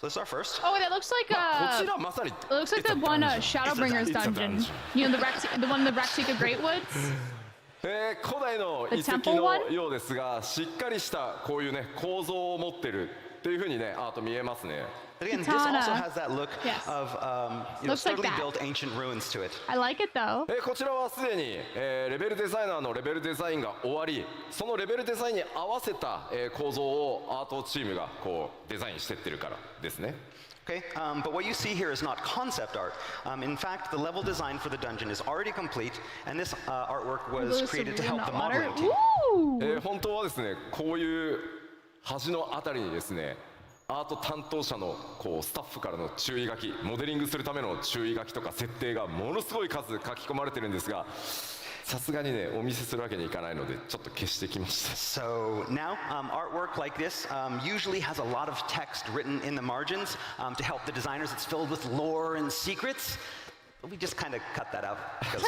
So this is our first. Oh, that looks like こちらまさに it looks like the one Shadowbringers It's a dungeon. dungeon. You know the one in the Raktika Great Woods. 古代の遺 The 跡 temple の one? ようですがしっかりしたこういうね構造を持ってるっていう風にねアート見えますね。 But again, this Katana. also has that look Yes. of Looks like sturdily that. built ancient ruins to it. I like it though. こちらはすでに、レベルデザイナーのレベルデザインが終わりそのレベルデザインに合わせた、構造をアートチームがこうデザインしてってるからですね。 Okay, but what you see here is not concept art. In fact, the level design for the dungeon is already complete, and this artwork was created to help the modeling team. Ooh. 本当はですねこういう端のあたりにですねアート担当者のこうスタッフからの注意書きモデリングするための注意書きとか設定がものすごい数書き込まれてるんですがさすがにねお見せするわけにいかないのでちょっと消してきました。 So now, artwork like this usually has a lot of text written in the margins to help the designers. It's filled with lore and secrets. We just kind of cut that out because,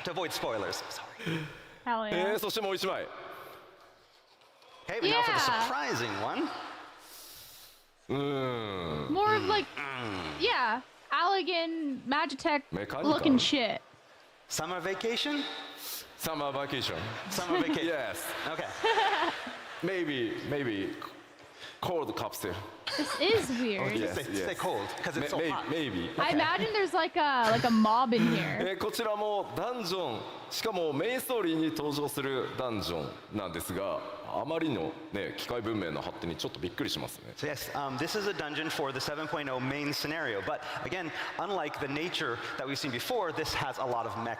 to avoid spoilers. Sorry. Hell yeah. そしてもう一枚 Okay, but now for the Yeah. surprising one. More of like, yeah, Allegan, Magitech Mechanical. looking shit. Summer vacation? Summer vacation. Summer vacation. Yes. Okay. Maybe cold capsule. This is weird. Yes, Stay yes. cold because it's so hot. Maybe. I imagine there's like a mob in here. こちらもダンジョンしかもメインストーリーに登場するダンジョンなんですがあまりの、ね、機械文明の発展にちょっとびっくりしますね。 So yes, this is a dungeon for the 7.0 main scenario. But again, unlike the nature that we've seen before, this has a lot of mech.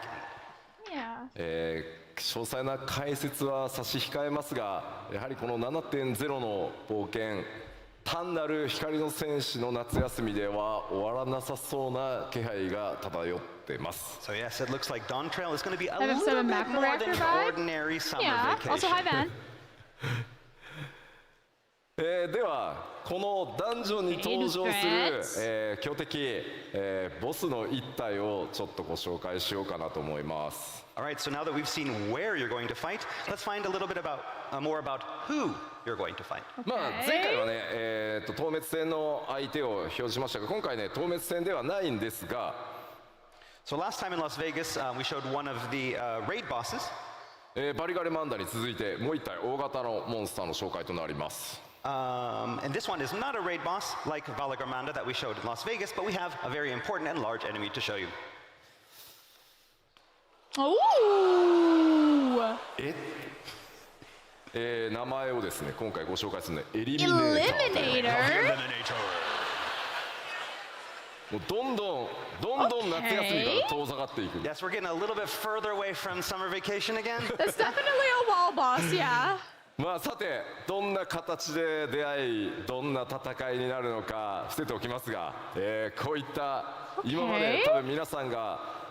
Yeah. 詳細な解説は差し控えますがやはりこの 7.0 の冒険単なる光の戦士の夏休みでは終わらなさそうな気配が漂ってます。 So yes, it looks like Dawn Trail is going to be a Have little some bit macro more than reactor an vibe? ordinary summer Yeah. vacation. Also, hi Van. ではこのダンジョンに登場する、強敵、ボスの一体をちょっとご紹介しようかなと思います。 All right, so now that we've seen where you're going to fight, let's find a little bit about more about who you're going to fight. まあ前回はね、透滅戦の相手を表示しましたが今回ね透滅戦ではないんですが So last time in Las Vegas, we showed one of the raid bosses. バリガレマンダに続いてもう一体大型のモンスターの紹介となります。 And this one is not a raid boss like Valagarmanda that we showed in Las Vegas, but we have a very important and large enemy to show you. Ooh. 名前をですね今回ご紹介するのはエリミネーターという Eliminator. もうどんどん夏休みから遠ざかっていく。 Yes, we're getting a little bit further away from summer vacation again. That's definitely a wall boss, yeah. まあさてどんな形で出会いどんな戦いになるのか伏せておきますが、こういった今まで多分皆さんが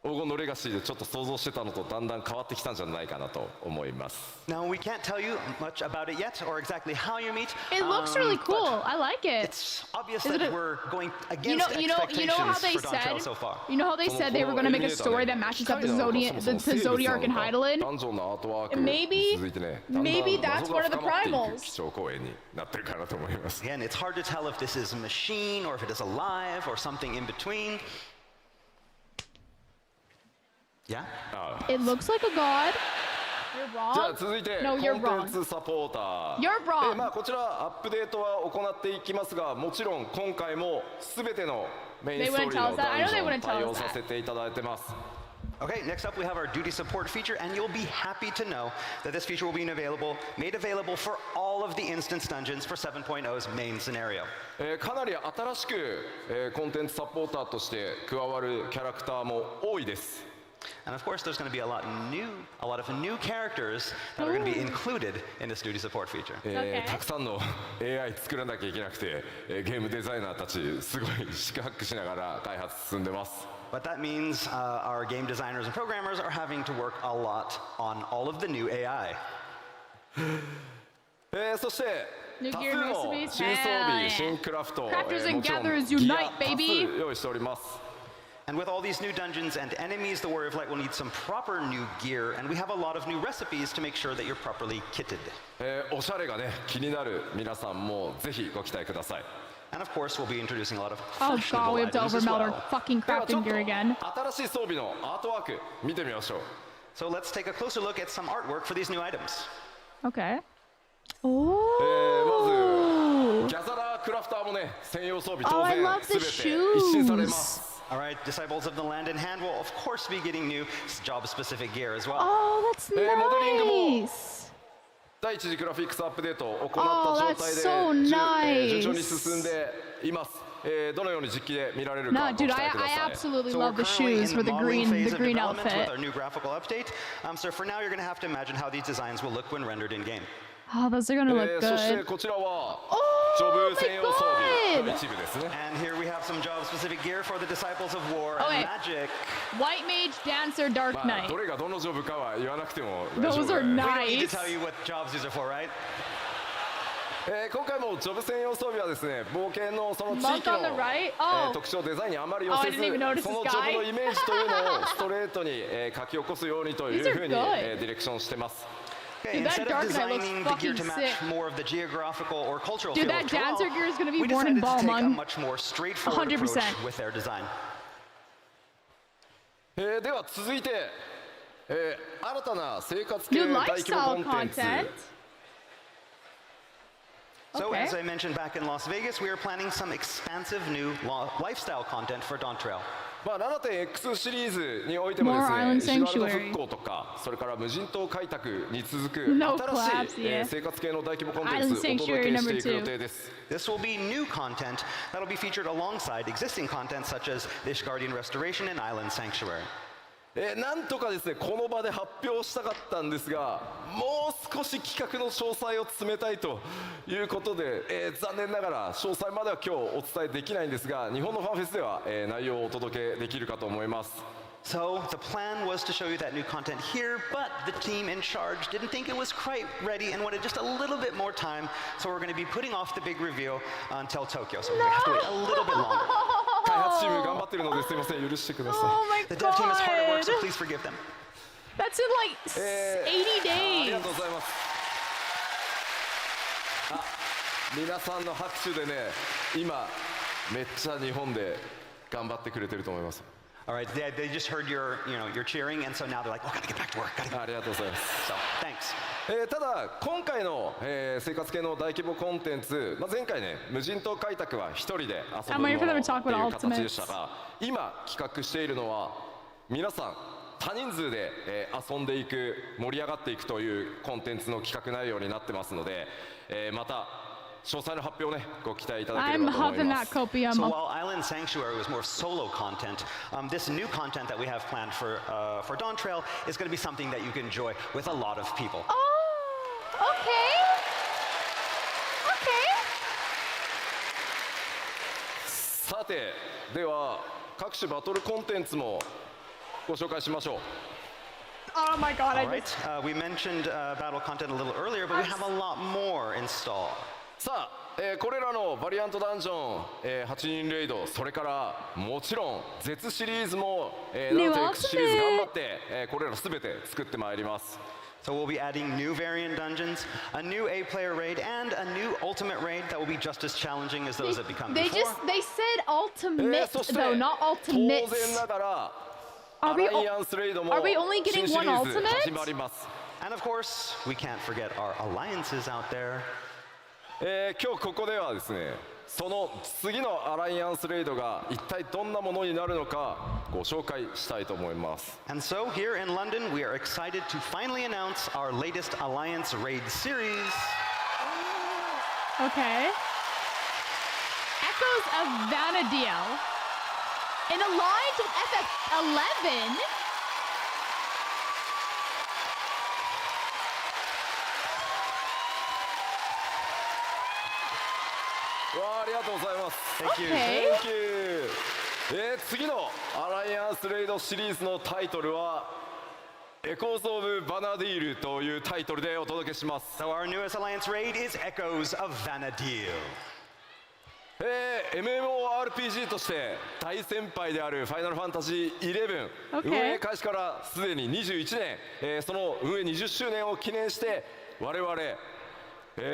黄金のレガシーでちょっと想像してたのとだんだん変わってきたんじゃないかなと思います。 Now, we can't tell you much about it yet or exactly how you meet. It looks really but cool. I like it. It's obvious Is it that a- we're going You know, against you know, you know how expectations they for Dawn Trail said. so far. You know how they said they were going to make a story that matches up to Zodiac, to Zodiac and Heidelin. ダンジョンのアートワーク Maybe- 続いてね maybe だんだん that's one of the 謎が深まってい primals. く基調講演になってるかなと思います。 Again, it's hard to tell if this is a machine or if it is alive or something in between. Yeah? It looks like a god. You're じゃあ wrong. 続いて No, コ you're ンテ wrong. ンツサポーター You're wrong. まあこちらアップデートは行っていきますがもちろん今回も全てのメインストーリーのダンジョン They wouldn't tell us that. I know they 対 wouldn't tell us 応させていただいてます。Okay, next up we have our duty support feature, and you'll be happy to know that this feature will be made available for all of the instance dungeons for 7.0's main scenario. かなり新しく、コンテンツサポーターとして加わるキャラクターも多いです。And of course, there's going to be a lot of new characters that are going to be included in this duty support feature. Okay. たくさんの AI 作らなきゃいけなくて、ゲームデザイナーたちすごい四苦八苦しながら開発進んでます。But that means our game designers and programmers are having to work a lot on all of the new AI. そして多 New 数 gear の recipes? 新装 Hell 備、 yeah. 新クラフト、 Crafters and もちろん gatherers ギア unite, 多 baby. 数用意しております。 And with all these new dungeons and enemies, the Warrior of Light will need some proper new gear, and we have a lot of new recipes to make sure that you're properly kitted. おしゃれがね気になる皆さんもぜひご期待ください。 And of course, we'll be introducing a lot of Oh fashionable god, we have to items as overmelt our well. fucking ではちょ crafting っと gear again. 新しい装備のアートワーク見てみましょう。 So let's take a closer look at some artwork for these new items. Okay. ま Oh. ずギャザラークラフターもね専用装備 Oh, 当 I 然 love すべ the て一新されま shoes. す。 All right, Disciples of the Land in Hand will, of course, be getting new job-specific gear as well. Oh, that's モデリングも nice. 第一次グラフィックスアップデートを行った Oh, 状 that's 態で so nice. 順調に進んでいます。どのように実機で見られるか No, ご期 dude, 待くだ I さい。 absolutely So love we're the currently shoes in for the modeling phase the of green development with outfit. our new graphical update. So for now, you're going to have to imagine how these designs will look when rendered in game. Oh, those are gonna look そして good. こちらは Oh ジョブ my 専用装備の god! 一部ですね。 And here we have some job-specific gear for the Disciples of War Okay. and Magic. White Mage, Dancer, Dark まあ Knight. どれがどのジョブかは言わなくても大丈 Those 夫 are です。 We don't need to nice. tell you what jobs these are for, right? 今回もジョブ専用装備はですね冒険のその地 Monk 域 on の the right? Oh. 特徴デザインにあまり寄 Oh, せ I ず didn't even notice そ this のジョ guy. ブのイメージというのをストレートに書き起こすようにという These are ふうに good. ディレクションしてます。 Okay, Dude, that instead of Dark Knight looks designing the gear to fucking match sick. more of the geographical or cultural Dude, feel that of Terrell, Dancer gear is gonna be we worn in decided to take a Balmung. much more straightforward approach 100%. with their design. では続いて、新たな生活系 New 大規模 lifestyle コンテンツ content. So Okay. as I mentioned back in Las Vegas, we are planning some expansive new lifestyle content for Dawntrail. まあ、7.x シリーズにおいてもです More ね Island 石ワールド Sanctuary 復興とかそれから無人島開拓に続く No 新 collabs, しい、 yeah. 生活系の大規模コンテン Island ツお届 Sanctuary けしていく number 予定です。 This will be new content that'll be featured alongside existing content such as the Ishgardian Restoration and Island Sanctuary. なんとかですねこの場で発表したかったんですがもう少し企画の詳細を詰めたいということで、残念ながら詳細までは今日お伝えできないんですが日本のファンフェスでは、内容をお届けできるかと思います。 So the plan was to show you that new content here, but the team in charge didn't think it was quite ready and wanted just a little bit more time. So we're going to be putting off the big reveal until Tokyo. So we're going to have to wait a little bit longer. 開発チーム頑張ってるのですいません許してください。 Oh my The dev team is hard at work, god. so please forgive them. That's in like 80あり days. がとうございます。皆さんの拍手でね今めっちゃ日本で頑張ってくれてると思います。 All right, they just heard your cheering, and so now they're like, oh, gotta get back to work, gotta get ありがとうございます。 So, thanks. ただ今回の、生活系の大規模コンテンツ、前回ね無人島開拓は一人で遊ぶもの I'm waiting for them to talk っていう about 形でしたが今企画しているのは皆さん多人数で、遊んでいく盛り上がっていくというコンテンツの企画内容になってますので、また詳細の発表をねご期待いただけれ I'm ばと思い huffing ま that す。 copium. So while Island Sanctuary was more solo content, this new content that we have planned for Dawntrail is going to be something that you can enjoy with a lot of people. Oh, okay. Okay. さてでは各種バトルコンテンツもご紹介しましょう。 Oh my god, I All right, just we mentioned battle content a little earlier, but we have a lot more installed. さあ、これらのバリアントダンジョン、8人レイドそれからもちろん絶シリーズも、New7.x シリーズ Ultimate 頑張って、これらすべて作ってまいります。 So we'll be adding new variant dungeons, a new A-player raid, and a new ultimate raid that will be just as challenging as those that become they before. they said ultimate そして though, not 当 ultimates. 然ながら Are ア we ライアンスレイドも are we only 新 getting シリ one ーズ ultimate? 始まります。 And of course, we can't forget our alliances out there. 今日ここではですねその次のアライアンスレイドが一体どんなものになるのかご紹介したいと思います。 And so here in London, we are excited to finally announce our latest Alliance Raid series. Okay. Echoes of Vanadil. In alliance with FF11. わあ、ありがとうございます。 Thank you. Okay. Thank you. 次のアライアンスレイドシリーズのタイトルはエコーズ・オブ・バナディールというタイトルでお届けします。 So our newest Alliance Raid is Echoes of Vanadil. MMORPG として大先輩であるファイナルファンタジー11、 Okay. 運営開始からすでに21年、その運営20周年を記念して我々、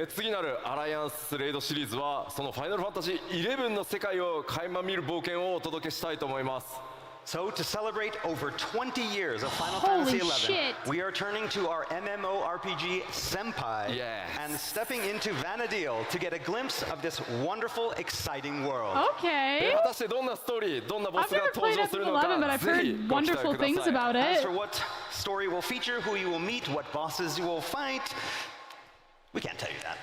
次なるアライアンスレイドシリーズはそのファイナルファンタジー11の世界を垣間見る冒険をお届けしたいと思います。 So to celebrate over 20 years of Final Holy Fantasy XI, shit. we are turning to our MMORPG Senpai Yes. and stepping into Vanadil to get a glimpse of this wonderful, exciting world. Okay. 果たしてどんなストーリー、どんなボ I've スが never 登 played 場するのか FF11, but I've ぜひ heard ご期待 wonderful くだ things さい。 about As it. for what story will feature, who you will meet, what bosses you will fight, we can't tell you that.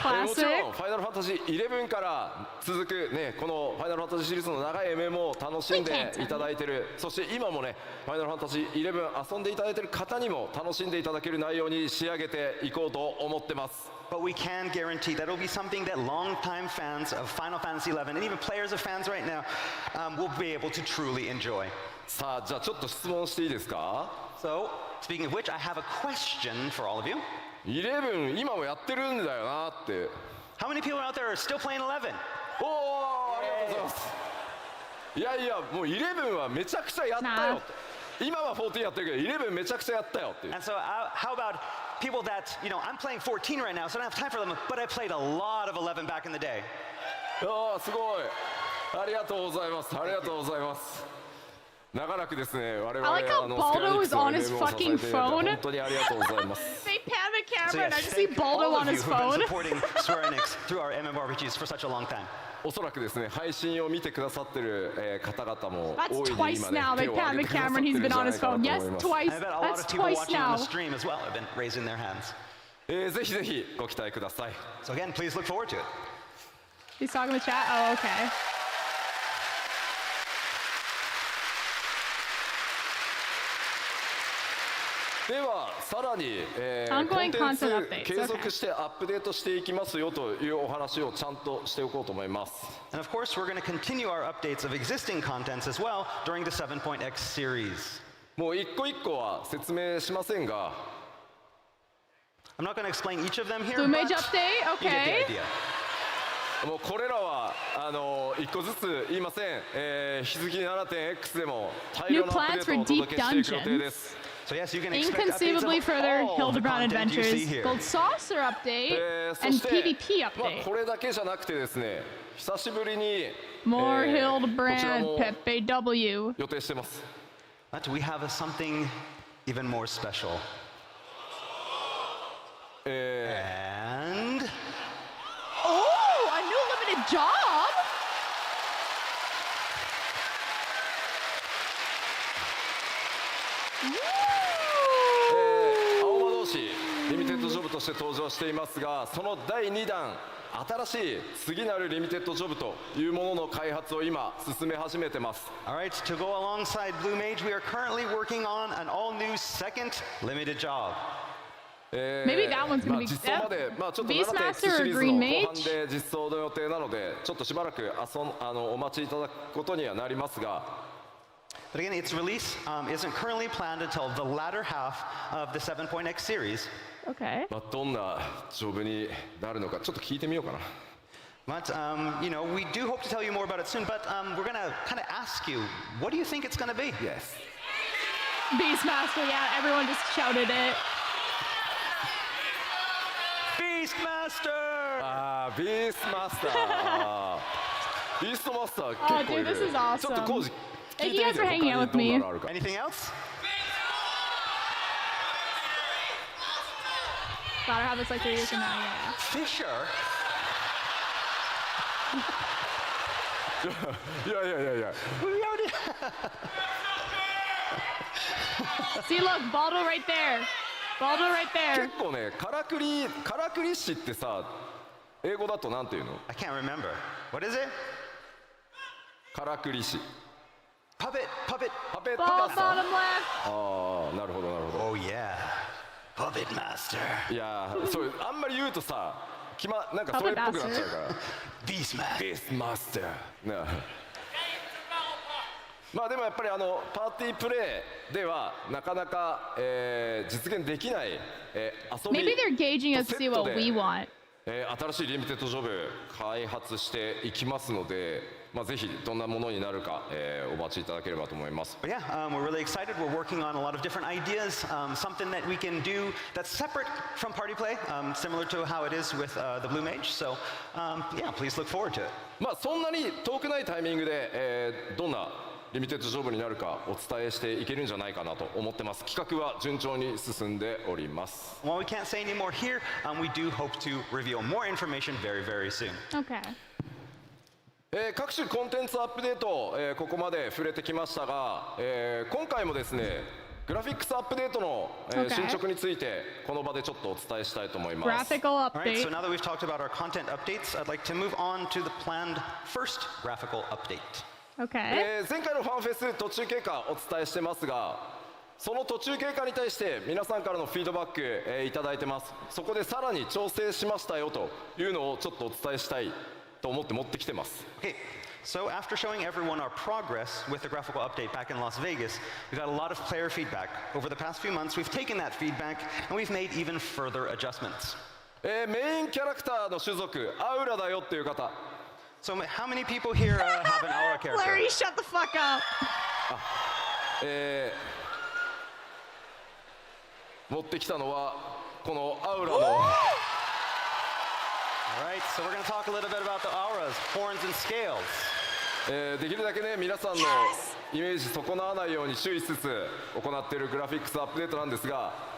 もちろ Classic. んファイナルファンタジー11から続くねこのファイナルファンタジーシリーズの長い MMO を楽しんでいただいている、そして今もねファイナルファンタジー11遊んでいただいている方にも楽しんでいただける内容に仕上げていこうと思ってます。 But we can guarantee that it'll be something that longtime fans of Final Fantasy XI and even players of fans right now will be able to truly enjoy. さあじゃあちょっと質問していいですか。 So, speaking of which, I have a question for all of you. 11今もやってるんだよなって。 How many people out there are still playing 11? おお、ありがとうございます。いやいやもう11はめちゃくちゃやったよ。今は14やってるけど11めちゃくちゃやったよっていう。 And so, how about people that, I'm playing 14 right now, so I don't have time for them, but I played a lot of 11 back in the day. ああすごい。ありがとうございます。ありがとうございます。長らくですね我々 I like how Baldo is on his fucking phone. 本当にありがとうございます。 They pan the So camera and I yes, just see thank Baldo all on of you his who've been phone. supporting Square Enix through our MMORPGs for such a long time. おそらくですね配信を見てくださってる、方々も That's 大いに twice 今ね now. 手 They を pan 挙げ the てくださ camera って and る he's んじ been ゃ on ない his かな phone. と Yes, 思います。 twice. I bet a lot That's of people twice watching on now. the stream as well have been raising their hands. ぜひぜひご期待ください。 So again, please look forward to it. He's talking in the chat. Oh, okay. ではさらに、コ Ongoing ンテン content ツ updates. 継続してアップデートしていきますよというお話をちゃんとしておこうと思います。 And of course, we're going to continue our updates of existing contents as well during the 7.x series. もう一個一個は説明しませんが、 I'm not going to explain each of them here, So but image update. you get the Okay. idea. もうこれらは一個ずつ言いません、日付 7.x でも大量 New のアップ plans デー for トをお deep 届けしていく予定です So yes, you can expect updates Inconceivably of further all the Hildebrand content you see adventures. here. Gold saucer update そ and して PvP まあ update. これだけじゃなくてですね久しぶりに、 More こちら Hildebrand も Pepe W. 予定してます But we have something even more special. And Oh, a new limited job. 青魔同士リミテッドジョブとして登場していますがその第2弾新しい次なるリミテッドジョブというものの開発を今進め始めてます all right, to go alongside Blue Mage, we are currently working on an all-new second limited job. Maybe that one's ま gonna あ be 実装まで、まあ、ちょっと Beastmaster 7.x シ or リーズ Green の後 Mage? 半で実装の予定なのでちょっとしばらくお待ちいただくことにはなりますが But again, its release isn't currently planned until the latter half of the 7.x series. Okay. まあ、どんなジョブになるのかちょっと聞いてみようかな But, we do hope to tell you more about it soon, but we're going to kind of ask you, what do you think it's going to be? Yes Beastmaster. Yeah, everyone just shouted it. Beastmaster! あービーストマスタービーストマスター結構い dude, る this is awesome. ちょっと工事 Thank 聞いて you み guys て for 他 hanging に out ど with ん me. なのあるか Anything else? Glad I have this like 3 years from now. Yeah. Fisher? いやいやいやいや See, look, Baldo right there. Baldo right there. 結構ねからくり師ってさ英語だとなんていうの I can't remember. What is it? からくり師 Puppet. パペット Ball マスター bottom left. ああなるほどなるほど Oh yeah. Puppet Master. いやーそれあんまり言うとさなんかそれっぽくなっちゃうから Beast Master. ベースマスターなまあでもやっぱりパーティープレイではなかなか、実現できない、遊び Maybe they're gauging us to see what we want. 新しいリミテッドジョブ開発していきますので、まあ、ぜひどんなものになるか、お待ちいただければと思います。 But yeah, we're really excited. We're working on a lot of different ideas, something that we can do that's separate from party play, similar to how it is with the Blue Mage. So yeah, please look forward to it. まあそんなに遠くないタイミングで、どんなリミテッドジョブになるかお伝えしていけるんじゃないかなと思ってます。企画は順調に進んでおります。 While we can't say any more here, we do hope to reveal more information very, very soon. Okay. 各種コンテンツアップデート、ここまで触れてきましたが、今回もですねグラフィックスアップデートの、Okay. 進捗についてこの場でちょっとお伝えしたいと思います。 Graphical All right, so update. now that we've talked about our content updates, I'd like to move on to the planned first graphical update. Okay. 前回のファンフェス途中経過お伝えしてますがその途中経過に対して皆さんからのフィードバック、いただいてます。そこでさらに調整しましたよというのをちょっとお伝えしたいと思って持ってきてます。 Okay, so after showing everyone our progress with the graphical update back in Las Vegas, we've got a lot of player feedback. Over the past few months, we've taken that feedback and we've made even further adjustments. メインキャラクターの種族アウラだよっていう方 So how many people here have an aura character? Larry, shut the fuck up. 持ってきたのはこのアウラの All right, so we're going to talk a little bit about the auras, horns, and scales. できるだけね皆さんのイメージ損なわないように注意しつつ行っているグラフィックスアップデートなんですが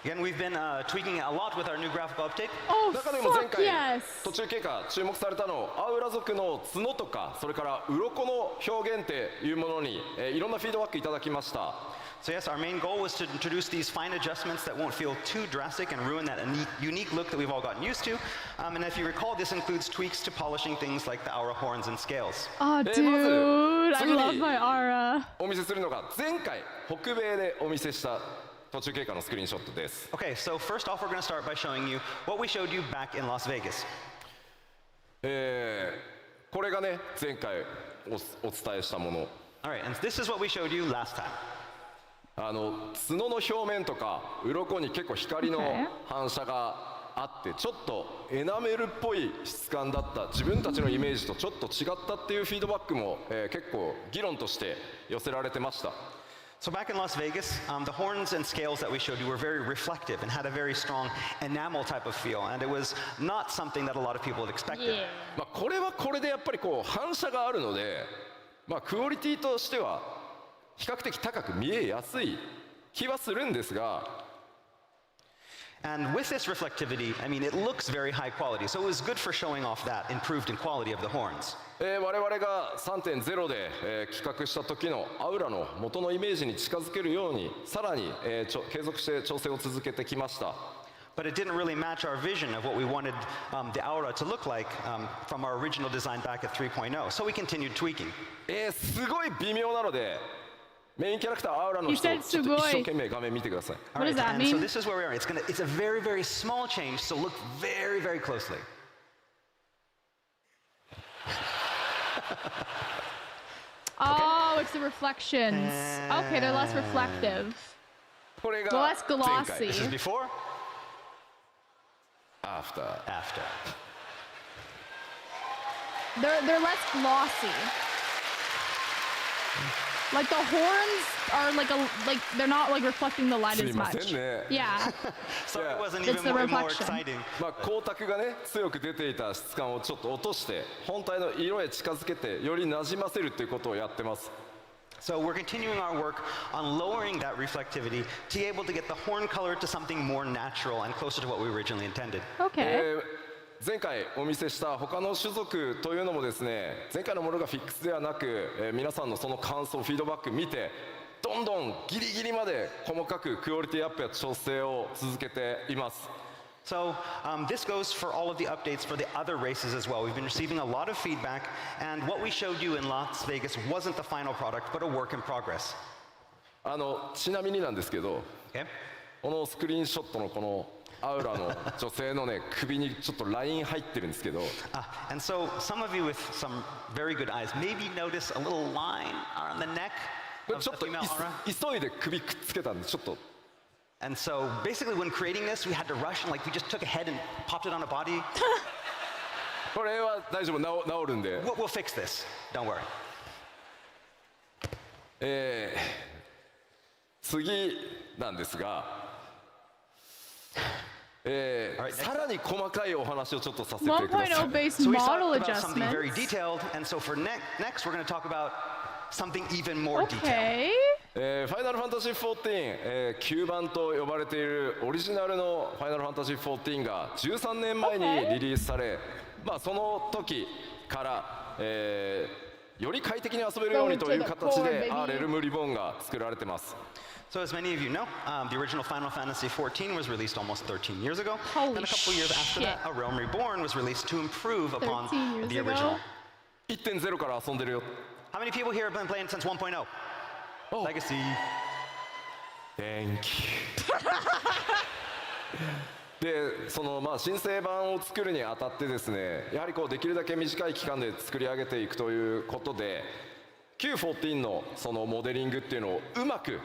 Again, we've been tweaking a lot with our new graphical update. Oh, 中でも前 fuck 回 yes. 途中経過注目されたのアウラ族の角とかそれから鱗の表現っていうものに、いろんなフィードバックいただきました。 So yes, our main goal was to introduce these fine adjustments that won't feel too drastic and ruin that unique look that we've all gotten used to. And if you recall, this includes tweaks to polishing things like the aura horns and scales. Oh, dude, I love my aura. お見せするのが前回北米でお見せした途中経過のスクリーンショットです。 Okay, so first off, we're going to start by showing you what we showed you back in Las Vegas. これがね前回お伝えしたもの。 All right, and this is what we showed you last time. 角の表面とか鱗に結構光の Okay. 反射があってちょっとエナメルっぽい質感だった自分たちのイメージとちょっと違ったっていうフィードバックも、結構議論として寄せられてました。 So back in Las Vegas, the horns and scales that we showed you were very reflective and had a very strong enamel type of feel, and it was not something that a lot of people had expected. Yeah. まあこれはこれでやっぱりこう反射があるので、まあクオリティとしては比較的高く見えやすい気はするんですが。 And with this reflectivity, I mean, it looks very high quality, so it was good for showing off that improved in quality of the horns. 我々が 3.0 で、企画した時のアウラの元のイメージに近づけるようにさらに、継続して調整を続けてきました。 But it didn't really match our vision of what we wanted the aura to look like from our original design back at 3.0, so we continued tweaking. すごい微妙なのでメインキャラクターアウラの You 人 said ちょっと一生懸命画面見てください。 All What does that and so mean? this is where we are. It's a very, very small change, so look very, very closely. Oh, it's the reflections. Okay, they're less reflective. これ Well, が that's 前回 glossy. This is before, アフター after. They're less glossy. Like the horns are like they're not like reflecting the light すみ as ませ much. んね。 Yeah. So it wasn't It's even the more reflection. exciting. まあ光沢がね強く出ていた質感をちょっと落として本体の色へ近づけてよりなじませるということをやってます。 So we're continuing our work on lowering that reflectivity to be able to get the horn color to something more natural and closer to what we originally intended. Okay. 前回お見せした他の種族というのもですね、前回のものがフィックスではなく、皆さんのその感想フィードバック見てどんどんギリギリまで細かくクオリティアップや調整を続けています。 So this goes for all of the updates for the other races as well. We've been receiving a lot of feedback, and what we showed you in Las Vegas wasn't the final product, but a work in progress. ちなみになんですけど、 Okay? このスクリーンショットのこのアウラの女性のね首にちょっとライン入ってるんですけど、 And so some of you with some very good eyes maybe notice a little line on the neck これ of ちょ the っと female aura. 急いで首くっつけたんでちょっと And so basically when creating this, we had to rush and like we just took a head and popped it on a body. これは大丈夫治るんで、 We'll fix this. Don't worry. 次なんですが、さらに細かいお話をちょっとさせてください。 1.0 based So we model talked about something very adjustments. detailed, and so for next we're going to talk about something even more detailed. Okay. ファイナルファンタジー14、9番と呼ばれているオリジナルのファイナルファンタジー14が13年前にリリースされ、その時から、より快適に遊べるようにという形で R ルムリボンが作られてます。 So as many of you know, the original Final Fantasy XIV was released almost 13 years ago. Holy and a couple years after shit. that, A Realm Reborn was released to improve upon 13 years the ago? original. 1.0 から遊んでるよ。 How many people here have been playing since 1.0? Oh. Legacy. Thank you でその新生版を作るにあたってですね、やはりこうできるだけ短い期間で作り上げていくということで Q14 のそのモデリングっていうのをうまく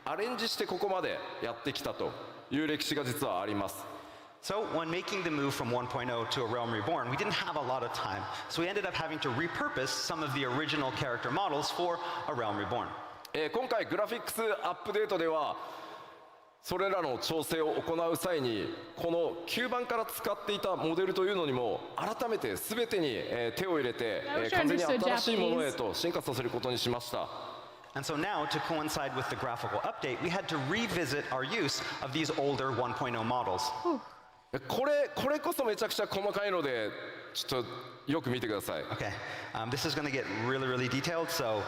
アレンジしてここまでやってきたという歴史が実はあります。 So when making the move from 1.0 to A Realm Reborn, we didn't have a lot of time. So we ended up having to repurpose some of the original character models for A Realm Reborn. 今回グラフィックスアップデートではそれらの調整を行う際にこの9番から使っていたモデルというのにも改めて全てに手を入れて完全に新しいものへと進化させることにしました。 And so now, to coincide with the graphical update, we had to revisit our use of these older 1.0 models. これこそめちゃくちゃ細かいのでちょっとよく見てください。 Okay, this is going to get really, really detailed, so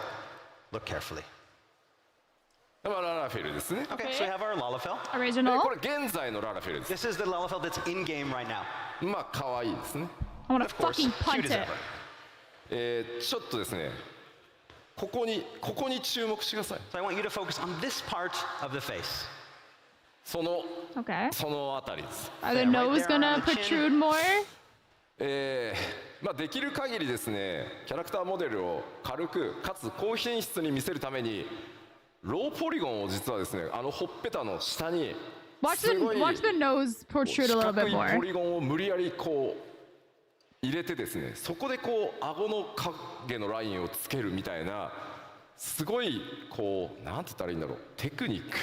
look carefully. ララフェルですね。 Okay, so we have our Lalafell. こ Original. れ現在のララフェルです。 This is the Lalafell that's in game right now. 可愛いですね。 I want to Of course, fucking cute punt as it. ever. ちょっとですね、ここに注目してください。 So I want you to focus on this part of the face. その Okay. そのあたりです。 Are the Yeah, right nose there gonna on the chin. protrude more? できる限りですね、キャラクターモデルを軽くかつ高品質に見せるためにローポリゴンを実はですね、ほっぺたの下に Watch すごい the nose protrude a 四 little 角 bit いポ more. リゴンを無理やりこう入れてですね、そこでこう顎の影のラインをつけるみたいなすごいこうなんて言ったらいいんだろう、テクニック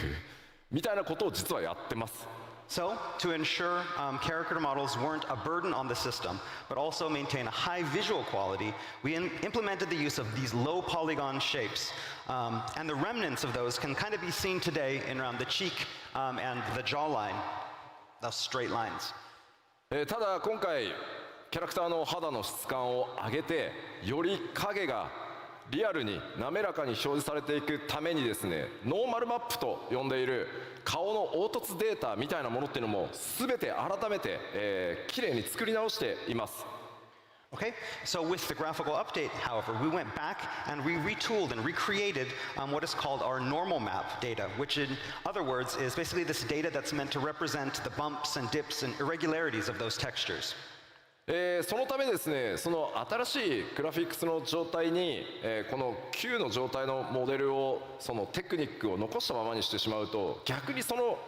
みたいなことを実はやってます。 So, to ensure character models weren't a burden on the system, but also maintain a high visual quality, we implemented the use of these low polygon shapes. And the remnants of those can kind of be seen today in around the cheek and the jawline, those straight lines. ただ今回キャラクターの肌の質感を上げてより影がリアルに滑らかに表示されていくためにですね、ノーマルマップと呼んでいる顔の凹凸データみたいなものっていうのも全て改めて、きれいに作り直しています。 Okay, so with the graphical update, however, we went back and we retooled and recreated what is called our normal map data, which in other words is basically this data that's meant to represent the bumps and dips and irregularities of those textures. そのためですね、その新しいグラフィックスの状態に、この旧の状態のモデルをそのテクニックを残したままにしてしまうと逆にその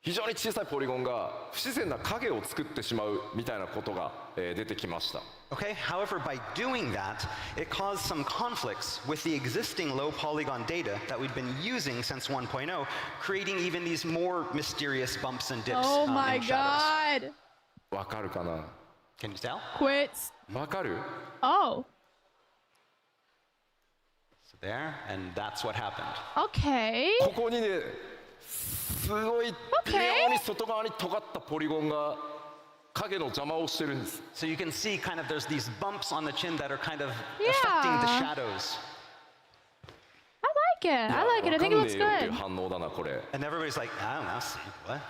非常に小さいポリゴンが不自然な影を作ってしまうみたいなことが、出てきました。 Okay, however, by doing that, it caused some conflicts with the existing low polygon data that we'd been using since 1.0, creating even these more mysterious bumps and dips Oh my and shadows. god. わかるかな？ Can you tell? Quits. わかる？ Oh. So there, and that's what happened. Okay. ここにね、すごい微妙に外側に尖ったポリゴンが影の邪魔をしてるんです。 So you can see kind of there's these bumps on the chin that are kind of Yeah. affecting the shadows. I like it. I like it. I think it looks わかんねえよっていう good. 反応だなこれ。 And everybody's like, I don't know, what?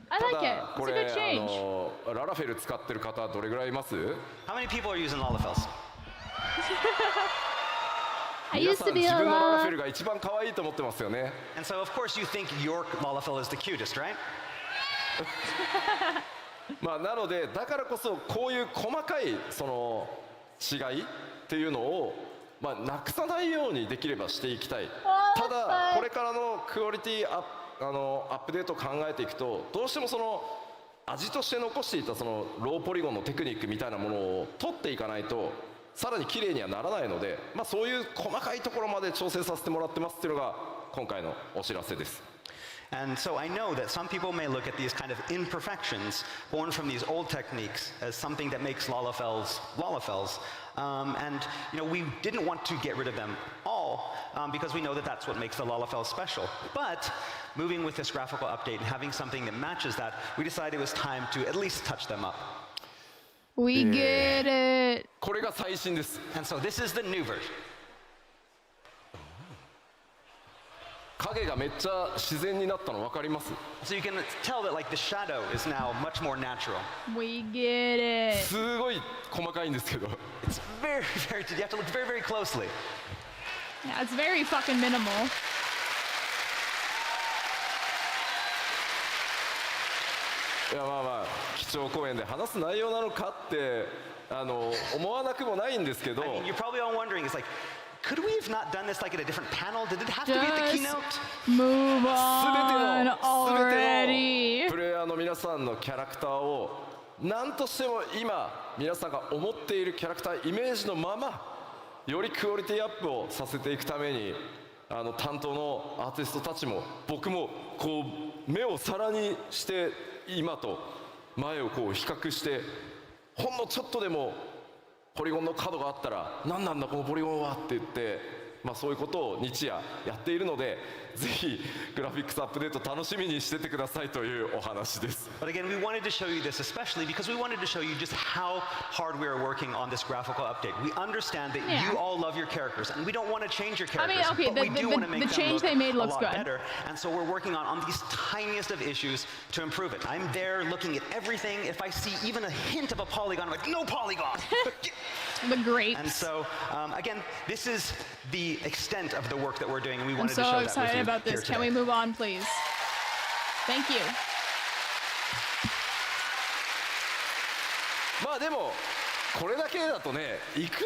I た like it. だ It's こ a れ good change. ララフェル使ってる方どれぐらいいます？ How many people are using Lalafels? I 皆 used さ to ん be 自 a 分のララフェ lot. ルが一番可愛いと思ってますよね。 And so of course you think your Lalafel is the cutest, right? まあなのでだからこそこういう細かいその違いっていうのをまあなくさないようにできればしていきたい。ただこれからのクオリティアップデートを考えていくとどうしてもその味として残していたそのローポリゴンのテクニックみたいなものを取っていかないとさらに綺麗にはならないので、まあそういう細かいところまで調整させてもらってますっていうのが今回のお知らせです。 And so I know that some people may look at these kind of imperfections born from these old techniques as something that makes Lalafels Lalafels. And you know, we didn't want to get rid of them all because we know that that's what makes the Lalafels special. But moving with this graphical update and having something that matches that, we decided it was time to at least touch them up. We get it. これが最新です。 And so this is the new version. 影がめっちゃ自然になったの分かります？ So you can tell that like the shadow is now much more natural. We get it. すごい細かいんですけど It's very, very, you have to look very, very closely. Yeah, it's very fucking minimal. いやまあまあ基調講演で話す内容なのかって思わなくもないんですけど I mean, you're probably all wondering, it's like, could we have not done this like at a different panel? Did it have to be at the Just keynote? move 全 on ての already. プレイヤーの皆さんのキャラクターを何としても今皆さんが思っているキャラクターイメージのままよりクオリティアップをさせていくために担当のアーティストたちも僕もこう目を皿にして今と前をこう比較してほんのちょっとでもポリゴンの角があったら何なんだこのポリゴンはって言って、まあ、そういうことを日夜やっているのでぜひグラフィックスアップデート楽しみにしててくださいというお話です。 But again, we wanted to show you this especially because we wanted to show you just how hard we are working on this graphical update. We understand that Yeah. you all love your characters and we don't want to change your I mean, characters, okay, but we the- do the- want to make the them change look they made a looks lot good. better. And so we're working on these tiniest of issues to improve it. I'm there looking at everything. If I see even a hint of a polygon, I'm like, no polygon! The grapes. And so, again, this is the extent of the work that we're doing, and we I'm wanted to so show that with excited you about here this. Can today. we move on, please? Thank you. まあでもこれだけだとねいく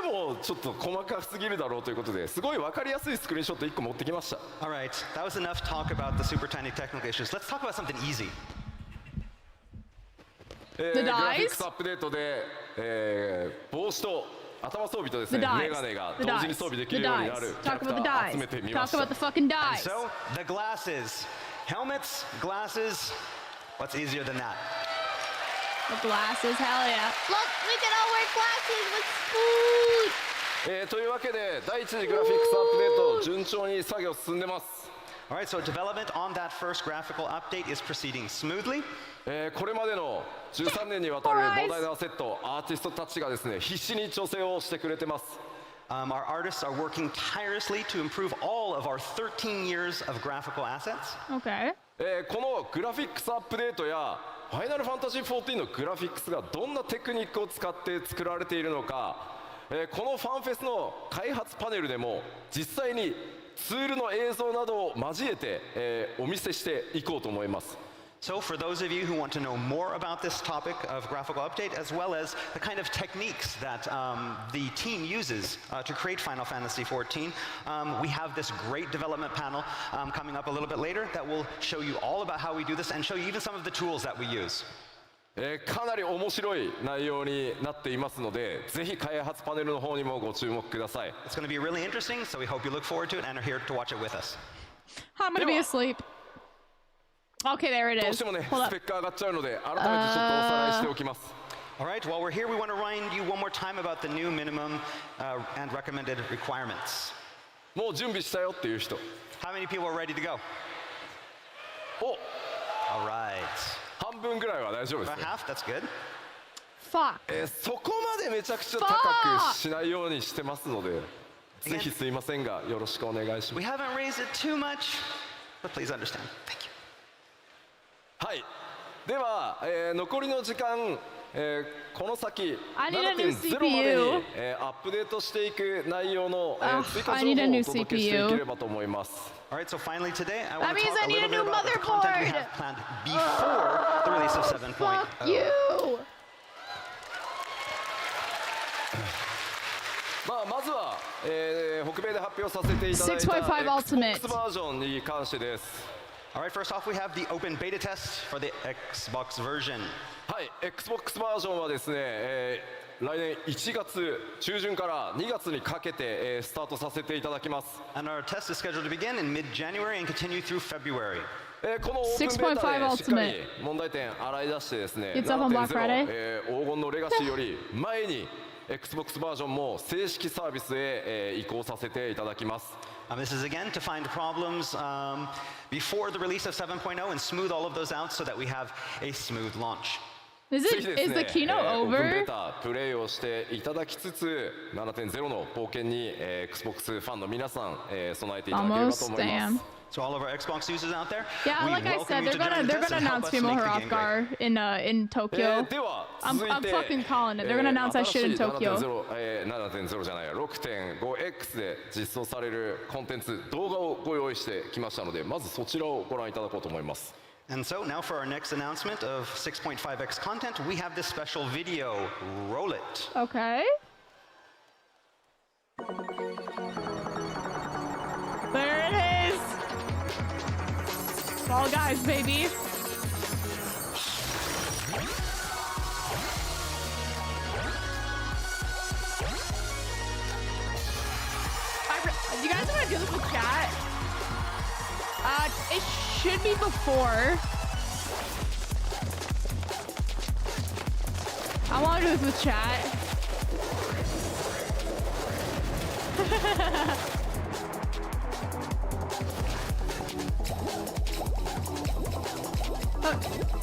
らなんでもちょっと細かすぎるだろうということですごい分かりやすいスクリーンショット1個持ってきました。 All right, that was enough talk about the super tiny technical issues. Let's talk about something easy. The グラフィッ dies? クスアップデートで、帽子と頭装備とですね The dies. メガネが The 同時に dies. 装備でき The るように dies. なるキャラ Talk クタ about the ー dies. 集めてみ Talk ました about the fucking dies. So, the glasses. Helmets, glasses. What's easier than that? The glasses, hell yeah. Look, we can all wear glasses with food. というわけで第一次グラフィックスアップデート順調に作業進んでます。 All right, so development on that first graphical update is proceeding smoothly. これまでの13年にわたる膨大なアセットアーティストたちがですね必死に調整をしてくれてます。 Our artists are working tirelessly to improve all of our 13 years of graphical assets. Okay. このグラフィックスアップデートやファイナルファンタジー14のグラフィックスがどんなテクニックを使って作られているのか、このファンフェスの開発パネルでも実際にツールの映像などを交えて、お見せしていこうと思います。 So for those of you who want to know more about this topic of graphical update, as well as the kind of techniques that the team uses to create Final Fantasy XIV, we have this great development panel coming up a little bit later that will show you all about how we do this and show you even some of the tools that we use. かなり面白い内容になっていますので、ぜひ開発パネルの方にもご注目ください。 It's going to be really interesting, so we hope you look forward to it and are here to watch it with us. I'm gonna be asleep. Okay, there it どう is. してもね、 Hold ス up. ペック上がっちゃうので、改めてちょっとおさらいしておきます。 All right, while we're here, we want to remind you one more time about the new minimum and recommended requirements. もう準備したよっていう人。 How many people are ready to go? お、 All right. 半半分ぐらいは大丈夫です About ね half, that's good. Fuck. そこまでめちゃくちゃ高くしないようにしてますのでぜひすいませんがよろしくお願いしま We す haven't raised it too much, but please understand. Thank you. はいでは、残りの時間、この先 I need a new 7.0 まで CPU に、アップデートしていく内容の、追加 I 情 need a 報を new お届けしてい CPU ければと思います All right, so finally today, I That want to means talk I a need little a bit new about the content we motherboard. have planned before the release of 7.0. Fuck you. まずは、北米で発表させていただいた 6.5 Ultimate Xbox バージョンに関してです All right, first off, we have the open beta test for the Xbox version. はい Xbox バージョンはですね、来年1月中旬から2月にかけて、スタートさせていただきます And our test is scheduled to begin in mid-January and continue through February. このオープンベータ6.5でしっかり問題点洗い出してですね It's up on Black Friday 7.0、黄金のレガシーより前に Xbox バージョンも正式サービスへ、移行させていただきます This is again to find problems before the release of 7.0 and smooth all of those out so that we have a smooth launch. Is ぜ it ひです is ね the keynote オープンベ over? ータプレイをしていただきつつ 7.0 の冒険に、Xbox ファンの皆さん、備えていただければと Almost. 思います Damn. So all of our Xbox users out there, Yeah, we like I welcome said, you they're to join gonna the they're test gonna and help announce us Fimo make the game great. Hrothgar in Tokyo. では I'm 続いて fucking calling it. They're gonna announce that shit in 新しい Tokyo. 7.0じゃないや 6.5X で実装されるコンテンツ動画をご用意してきましたのでまずそちらをご覧いただこうと思います And so now for our next announcement of 6.5x content, we have this special video. Roll it. Okay. There it is. Fall Guys, baby. Do you guys want to do this with chat? It should be before. I want to do this with chat.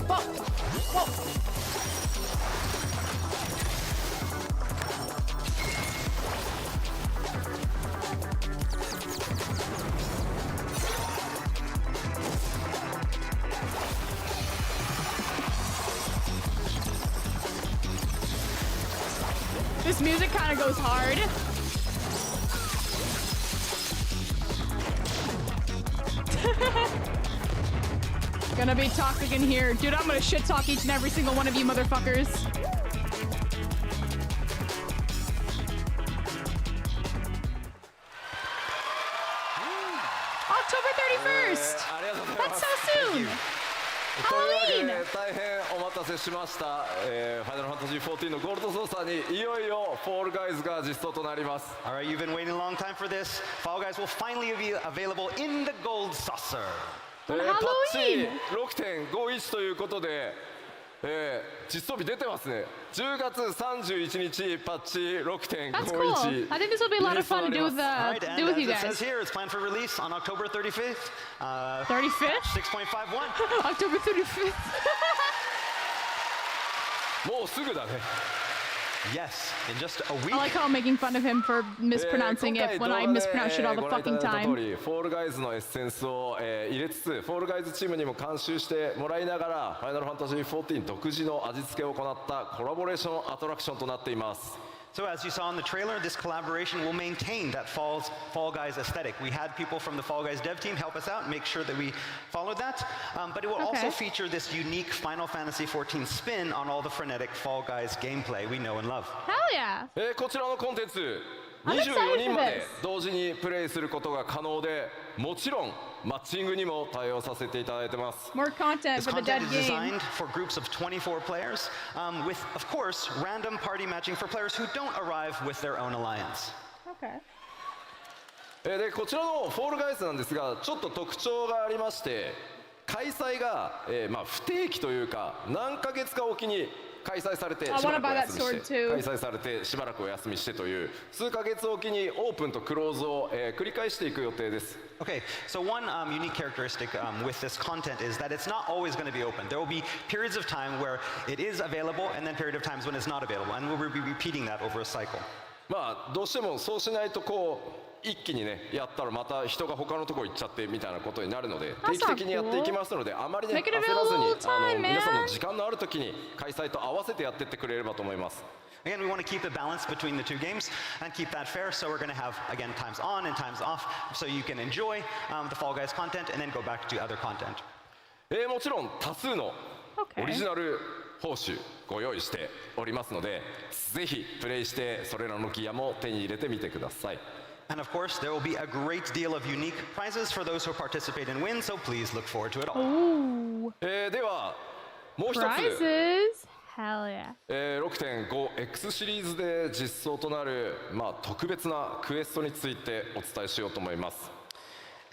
Whoa. This music kind of goes hard. Gonna be toxic in here. Dude, I'm gonna shit talk each and every single one of you motherfuckers. October 31st! That's so soon! というわけ Halloween! で大変お待たせしました、ファイナルファンタジー14のゴールドソーサーにいよいよフォールガイズが実装となります All right, you've been waiting a long time for this. Fall Guys will finally be available in the gold saucer. パッチ 6.51 ということで、実装日出てますね10月31日パッチ 6.51 That's cool. I think this will be a lot of fun to do with, All right, and do with as you it says guys. here, it's planned for release on October 35th. 35th? 6.51. October 35th. もうすぐだね Yes, in just a week. I like how I'm making fun of him for mispronouncing it when I mispronounce shit all the fucking ご覧いただいた time. 通りフォールガイズのエッセンスを、入れつつフォールガイズチームにも監修してもらいながらファイナルファンタジー14独自の味付けを行ったコラボレーションアトラクションとなっています So as you saw in the trailer, this collaboration will maintain that Fall Guys aesthetic. We had people from the Fall Guys dev team help us out and make sure that we followed that. But it will also feature this unique Final Fantasy XIV spin on all the frenetic Fall Guys gameplay we know and love. Hell yeah. こちらのコンテンツ I'm excited 24人 for ま this. で同時にプレイすることが可能でもちろんマッチングにも対応させていただいてます More content This for the dead content is game. designed for groups of 24 players, with, of course, random party matching for players who don't arrive with their own alliance. Okay. でこちらのフォールガイズなんですがちょっと特徴がありまして開催が、不定期というか何ヶ月かおきに開催されて I しば wanna らくお buy that 休みし sword て too. 開催されてしばらくお休みしてという数ヶ月おきにオープンとクローズを、繰り返していく予定です。 Okay, so one unique characteristic with this content is that it's not always going to be open. There will be periods of time where it is available and then period of times when it's not available, and we'll be repeating that over a cycle. まあどうしてもそうしないとこう一気にねやったらまた人が他のとこ行っちゃってみたいなことになるので定期的にやっていきますのであまりね Make it 焦らずに available all the time, 皆さん man. の時間のある時に開催と合わせてやってってくれればと思います。 Again, we want to keep the balance between the two games and keep that fair, so we're going to have, again, times on and times off, so you can enjoy the Fall Guys content and then go back to other content. もちろん多数の Okay. オリジナル報酬ご用意しておりますのでぜひプレイしてそれらのギアも手に入れてみてください。 And of course, there will be a great deal of unique prizes for those who participate and win, so please look forward to it all. Ooh. ではもう一つ Prizes. Hell yeah. 6.5X シリーズで実装となる、特別なクエストについてお伝えしようと思います。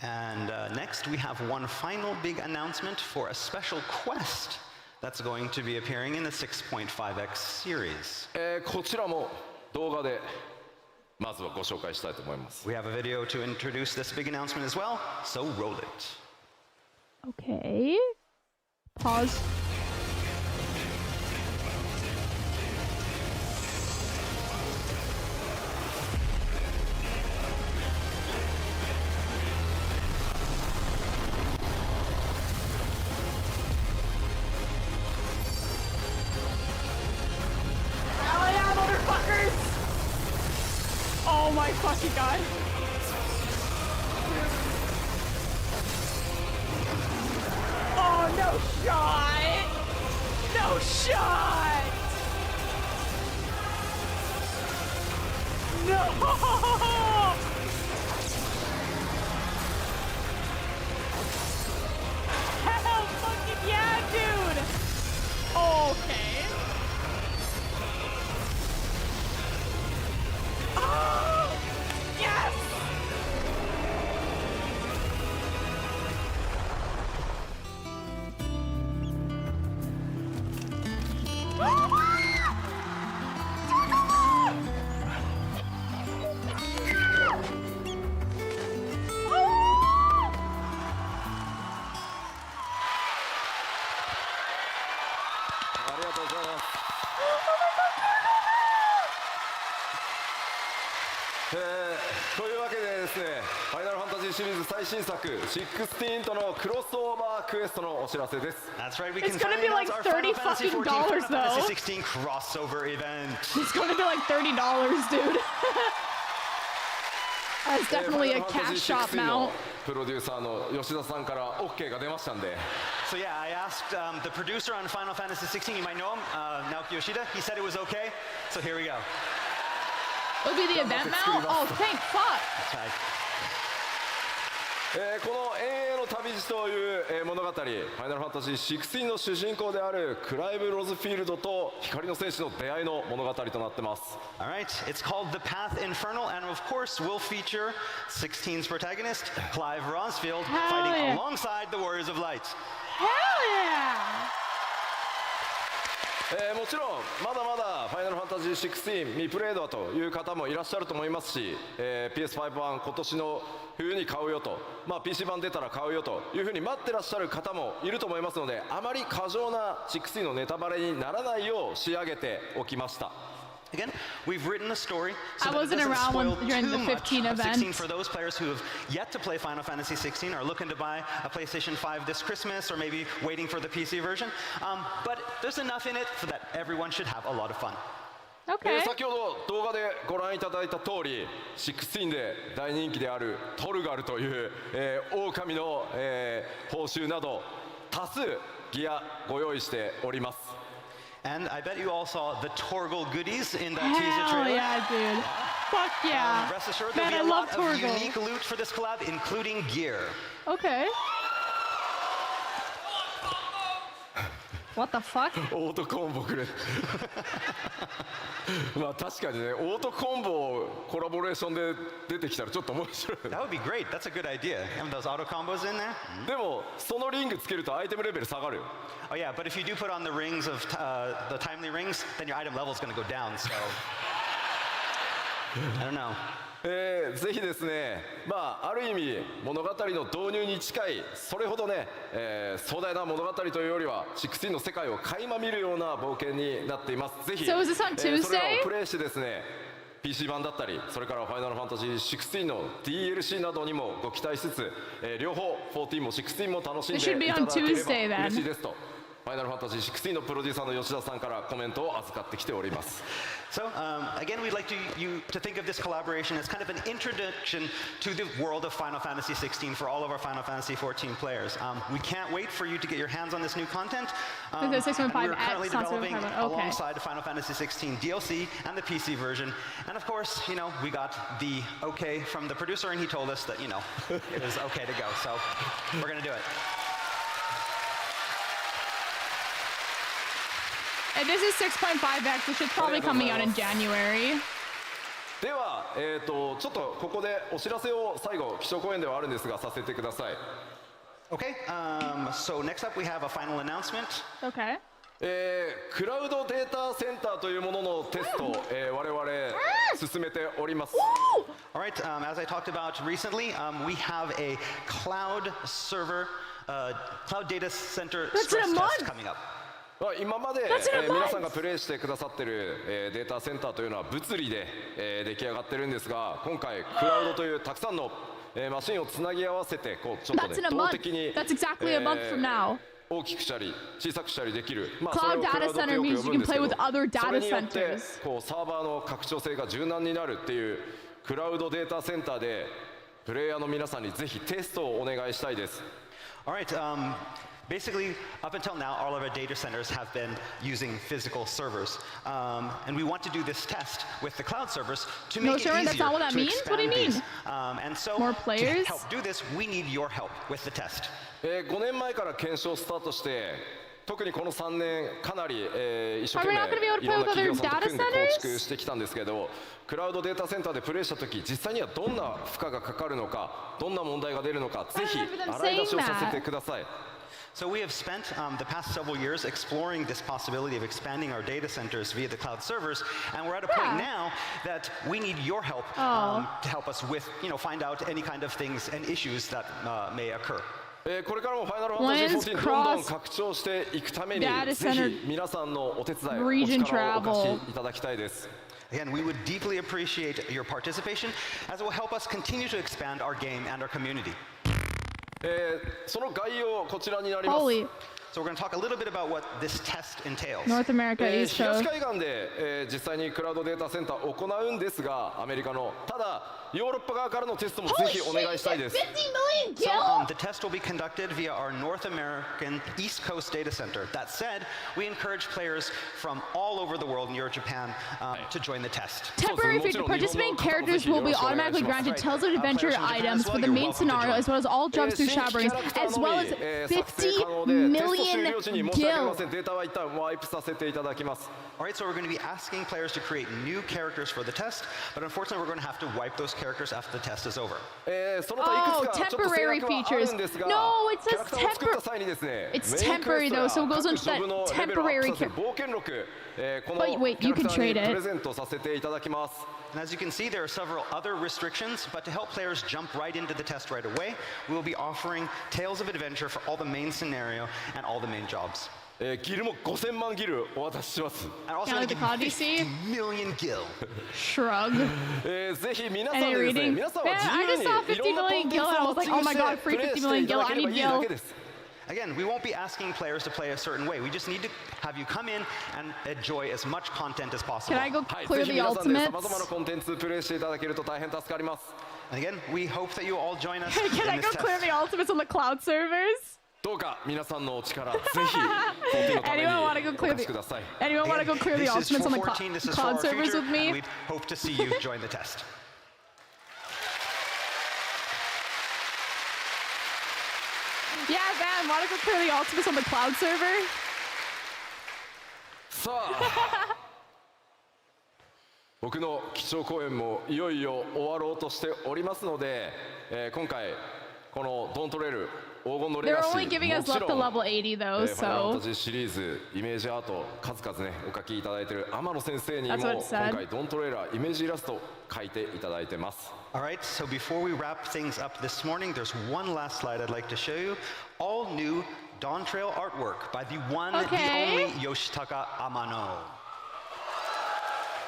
And next, we have one final big announcement for a special quest that's going to be appearing in the 6.5X series. こちらも動画でまずはご紹介したいと思います。 We have a video to introduce this big announcement as well, so roll it. Okay. Pause. Hell yeah, motherfuckers! Oh my fucking god. Oh, no shot! No shot! No! Hell fucking yeah, dude! Okay. Oh! Yes! Toいうわけでですね、ファイナルファンタジーシリーズ最新作16とのクロスオーバークエストのお知らせです。 That's right, we It's can gonna finally be like announce our Final $30 Fantasy fucking 14 Final though. Fantasy 16 crossover event. It's gonna be like $30, dude. That's definitely a cash shop の mount. プロデューサーの吉田さんから OK が出ましたんで。 So yeah, I asked the producer on Final Fantasy 16, you might know him, Naoki Yoshida. He said it was okay, so here we go. It'll be the event mount? Oh, thank fuck. That's right. この永遠の旅路という物語、ファイナルファンタジー16の主人公であるクライブ・ロズフィールドと光の戦士の出会いの物語となってます。 All right, it's called The Path Infernal, and of course will feature 16's protagonist, Clive Rosfield, fighting yeah. alongside the Warriors of Light. Hell yeah! もちろんまだまだファイナルファンタジー16未プレイドという方もいらっしゃると思いますし、PS5 版今年の冬に買うよと、PC 版出たら買うよというふうに待ってらっしゃる方もいると思いますので、あまり過剰な16のネタバレにならないよう仕上げておきました。 Again, we've written a story so I that it wasn't doesn't around spoil during too the much 15 of 16 event. for those players who have yet to play Final Fantasy 16 or are looking to buy a PlayStation 5 this Christmas or maybe waiting for the PC version. But there's enough in it so that everyone should have a lot of fun. Okay. 先ほど動画でご覧いただいた通り16で大人気であるトルガルという、狼の、報酬など多数ギアご用意しております。 And I bet you all saw the Torgal goodies in that Hell teaser trailer. yeah, dude. Fuck yeah. Rest assured, Man, there'll be I a love lot of Torgal. unique loot for this collab, including gear. Okay. What the fuck? オートコンボくれまあ確かにねオートコンボコラボレーションで出てきたらちょっと面白い That would be great. That's a good idea. Having those auto combos in there. でもそのリングつけるとアイテムレベル下がるよ Oh yeah, but if you do put on the rings of the timely rings, then your item level is going to go down. So I don't know. ぜひですね、まあ、ある意味物語の導入に近いそれほどね、壮大な物語というよりは16の世界を垣間見るような冒険になっています。ぜひ、So is this on それら Tuesday? をプレイしてですね PC 版だったりそれからファイナルファンタジー16の DLC などにもご期待しつつ、両方14も16も楽しんで It should い be た on だければ Tuesday then. 嬉しいですとファイナルファンタジー16のプロデューサーの吉田さんからコメントを預かってきております。So again, we'd like you to think of this collaboration as kind of an introduction to the world of Final Fantasy XVI for all of our Final Fantasy XIV players. We can't wait for you to get your hands on this new content. The 6.5 and we're currently X, not developing 7.5, okay. alongside Final Fantasy XVI DLC and the PC version. And of course, you know, we got the okay from the producer, and he told us that, you know, it was okay to go. So we're going to do it. And this is 6.5X, which is probably coming out in January. では、ちょっとここでお知らせを最後基調講演ではあるんですがさせてください。Okay, so next up we have a final announcement. Okay. クラウドデータセンターというもののテストを、我々進めております。All right, as I talked about recently, we have a cloud server, cloud data center That's stress in a test month. coming up. 今まで、 That's in a month. 皆さんがプレイしてくださっている、データセンターというのは物理で、出来上がってるんですが今回クラウドというたくさんの、マシンをつなぎ合わせてこうちょっと、ね That's in a 動 month. 的に、 That's exactly a month from now. 大きくしたり小さくしたりできる、それ Cloud をクラウド data と center よく means 呼 you ぶん can ですけ play ど with other そ data れによって centers. こうサーバーの拡張性が柔軟になるっていうクラウドデータセンターでプレイヤーの皆さんにぜひテストをお願いしたいです。 All right, basically, up until now, all of our data centers have been using physical servers. And we want to do this test with the cloud servers to No, make it Sharon, easier that's not what that to means? What do you expand mean? these. And so, More to players? help do this, we need your help with the test. 5年前から検証スタートして特にこの3年かなり、一生懸 Are we 命 not gonna be able to いろんな play with 企業さんと other 組んで data 構 centers? 築してきたんですけどクラウドデータセンターでプレイした時実際にはどんな負荷がかかるのかどんな問題が出るのかぜひ I remember them 洗い出しを saying させ that. てください。 So we have spent the past several years exploring this possibility of expanding our data centers via the cloud servers, and we're at a point now that we need your help to help us with, you know, find out any kind of things and issues that may occur. これからもファイナルファンタジー Once 14どんどん拡張していくために data ぜ center ひ皆さんのお手伝いお region 力をお貸 travel しいただきたいです。 Again, we would deeply appreciate your participation as it will help us continue to expand our game and our community. その概要こちらになります。 Holy. So we're going to talk a little bit about what this test entails. North America, East 東 Coast. 海岸で、実際にクラウドデータセンターを行うんですがアメリカのただヨーロッパ側からのテストもぜひお願いしたいです。 50 million So kill? the test will be conducted via our North American East Coast data center. That said, we encourage players from all over the world near Japan to join the test. Temporary feature. Participating characters will be automatically granted Tales of Adventure items for the main scenario, as well as all jumps through Shadowbringers, as well as 50 million gil. データは一旦ワイプさせていただきます。 All right, so we're going to be asking players to create new characters for the test, but unfortunately, we're going to have to wipe those characters after the test is over. その他いくつかちょっと制約はあるんですが、 No, it キャラ says クターを作った際にですね、 It's メインクエスト temporary や though, so it goes 各 into ジョブの that レベルをアッ temporary プさせる冒険録、この Wait, wait, キャ you ラク can ターに trade it. プレゼントさせていただきます。 And as you can see, there are several other restrictions, but to help players jump right into the test right away, we will be offering Tales of Adventure for all the main scenario and all the main jobs. ギルも5000万ギルお渡しします。 And also Down gonna at the give you Odyssey. 50 million gil. Shrug. ぜひ皆さん Any でですね、 reading? 皆さん Man, は自 I 由 just に saw いろん 50なコン million テンツ gil and I を was like, 活 oh 用 my して god, プ free レイ 50 して million いた gil. だ I ければ need いいだ gil. けです。 Again, we won't be asking players to play a certain way. We just need to have you come in and enjoy as much content as possible. Can I go はい、 clear ぜひ the 皆さんで ultimates? 様々なコンテンツプレイしていただけると大変助かります。 And again, we hope that you all join us Can I in go this clear test. the ultimates on the cloud servers? どうか皆さんのお力ぜひ14のために Anyone want to go お clear 貸しください。 Anyone want to go clear the This is ultimates on the for 14, this is for cloud our servers future, with and me? we hope to see you join the test. Yeah, man, want to go clear the ultimates on the cloud server? さあ僕の基調講演もいよいよ終わろうとしておりますので、今回このドントレール黄金のレ They're ガシ only ー giving も us ち up ろ to ん level 80 though, ファイナルファン so タジーシリーズイメージアート数々ねお描きいただいている天野先生にも That's what 今 it said. 回ドントレーラーイメージイラスト描いていただいてます。 All right, so before we wrap things up this morning, there's one last slide I'd like to show you. All new Dawn Trail artwork by the one, Okay. the only Yoshitaka Amano.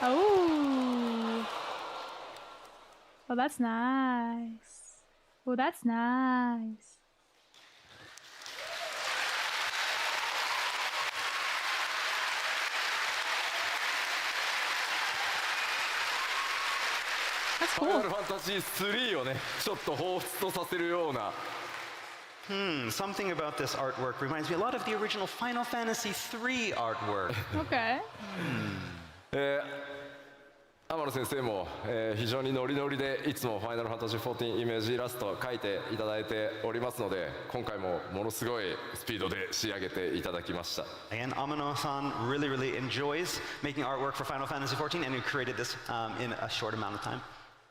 Oh. Oh, that's nice. Oh, that's nice. That's ファイナ cool. ルファンタジー3をねちょっと彷彿とさせるような Something about this artwork reminds me a lot of the original Final Fantasy III artwork. Okay. 天野先生も、非常にノリノリでいつもファイナルファンタジー14イメージイラストを描いていただいておりますので今回もものすごいスピードで仕上げていただきました。 Again, Amano-san really enjoys making artwork for Final Fantasy XIV, and he created this in a short amount of time.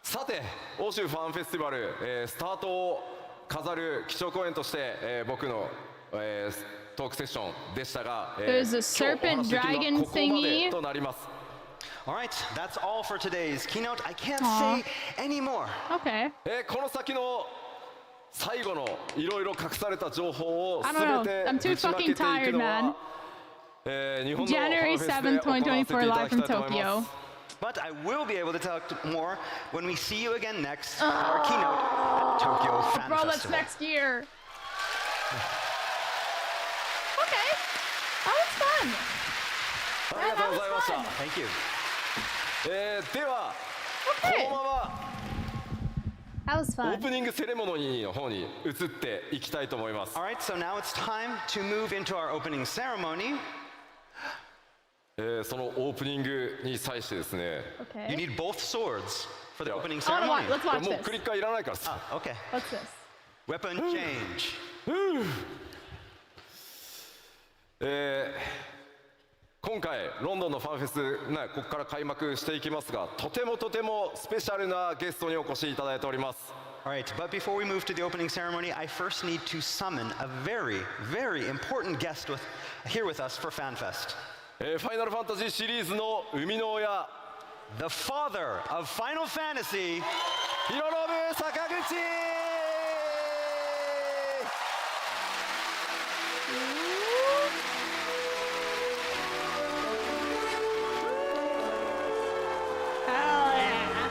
さて欧州ファンフェスティバル、スタートを飾る基調講演として、僕の、トークセッションでしたが、There's a serpent 今日お話しできるのはここま dragon で thingy. となります。 All right, that's all for today's keynote. I can't Aw. say any more. Okay. この先の最後のいろいろ隠された情報を I す don't べ know. て I'm too ぶちまけていく fucking tired, の man. は、日本のファン January フェスで 7th, 行わせていた 2024, だ live き from たいと思いま Tokyo. す。 But I will be able to talk more when we see you again next at our keynote at Tokyo Fan Bro, that's Festival. next year. Okay. That was fun. ありがとうございました。 Thank you. では、こ Okay. のまま That was オー fun. プニングセレモニーの方に移っていきたいと思います。 All right, so now it's time to move into our opening ceremony. そのオープニングに際してですね、 You Okay. need both swords for the Yeah. opening I wanna watch. ceremony. Let's watch もう this. クリッカーいらないからさ。 Ah, okay. What's this? Weapon change. 今回ロンドンのファンフェスねここから開幕していきますがとてもスペシャルなゲストにお越しいただいております。 All right, but before we move to the opening ceremony, I first need to summon a very important guest here with us for FanFest. ファイナルファンタジーシリーズの生みの親 The father of Final Fantasy, ヒロノブ坂口。 Hell yeah.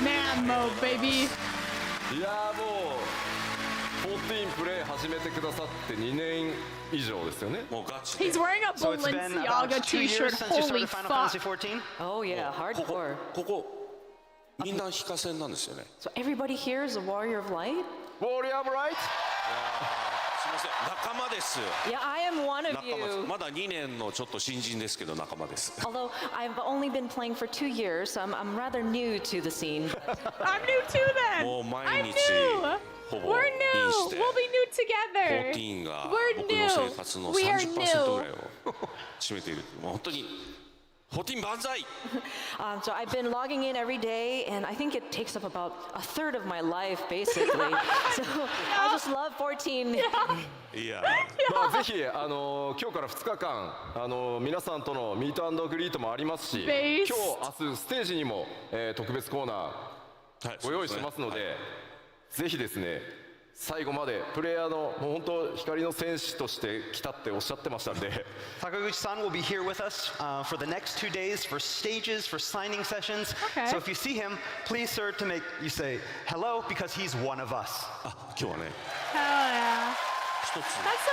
Man mode, baby. いやーもう14プレイ始めてくださって2年以上ですよね。もうガチで He's wearing a so it's been about Balenciaga 2 years t-shirt. since you Holy started Final fuck. Fantasy XIV. Oh yeah, ここ hardcore. ここみんな非課線なんですよね。 So everybody here is a warrior of light? ウォーリアムライト。すみません仲間です Yeah, I am one of 仲間です you. まだ2年のちょっと新人ですけど仲間です Although I've only been playing for 2 years, so I'm rather new to the scene. I'm new too then. もう毎 I'm 日 new. ほぼ We're イン new. して We'll be new together. 14が We're 僕の生活の new. We are 30% ぐ new. らいを占めているもう本当に14万歳 So I've been logging in every day, and I think it takes up about a third of my life, basically. So I just love 14. いやまあぜひ今日から2日間皆さんとのミート&グリートもありますし、今 Based. 日明日ステージにも、特別コーナはいーご用意してますので、ぜひですね最後までプレイヤーのもう本当光の戦士として来たっておっしゃってましたんで。Sakaguchi-san will be here with us for the next 2 days for stages, for signing sessions. Okay. So if you see him, please, sir, to make you say hello because he's one of us. あ今日はね Hell yeah. 一 That's so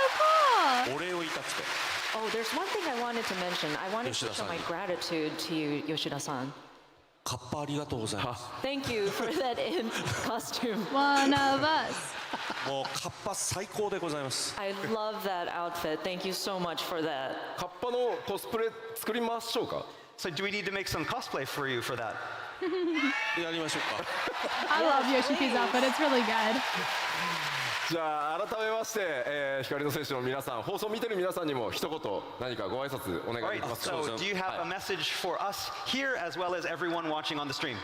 cool. つお礼を言いたくて Oh, there's one thing I wanted to mention. I wanted to show Yoshida-san. my gratitude to you, Yoshida-san. カッパありがとうございます Thank you for that in costume. One of us. もうカッパ最高でございます I love that outfit. Thank you so much for that. カッパのコスプレ作りましょうか。 So do we need to make some cosplay for you for that? やりましょうか I love Yoshiki's outfit. It's really good. じゃあ改めまして、光の選手の皆さん、放送を見てる皆さんにも一言何かご挨拶お願いできますか。 So, do you have a message for us here as well as everyone watching on the stream?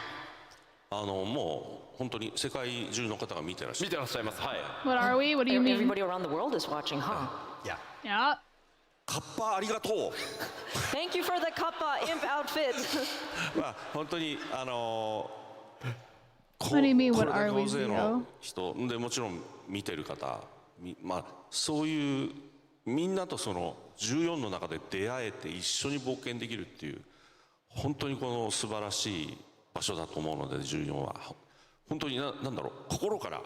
もう本当に世界中の方が見てらっしゃる。見てらっしゃいます。はい。 What are we? What do you mean? Everybody around the world is watching, huh? Yeah. Yeah. カッパありがとう。Thank you for the kappa imp outfit. 本当にWhat do you mean, こ what れだ are け we, 大勢の人でもちろん見てる方、そういうみんなとその14の中で出会えて一緒に冒険できるっていう本当にこの素晴らしい場所だと思うので14は本当になんだろう心から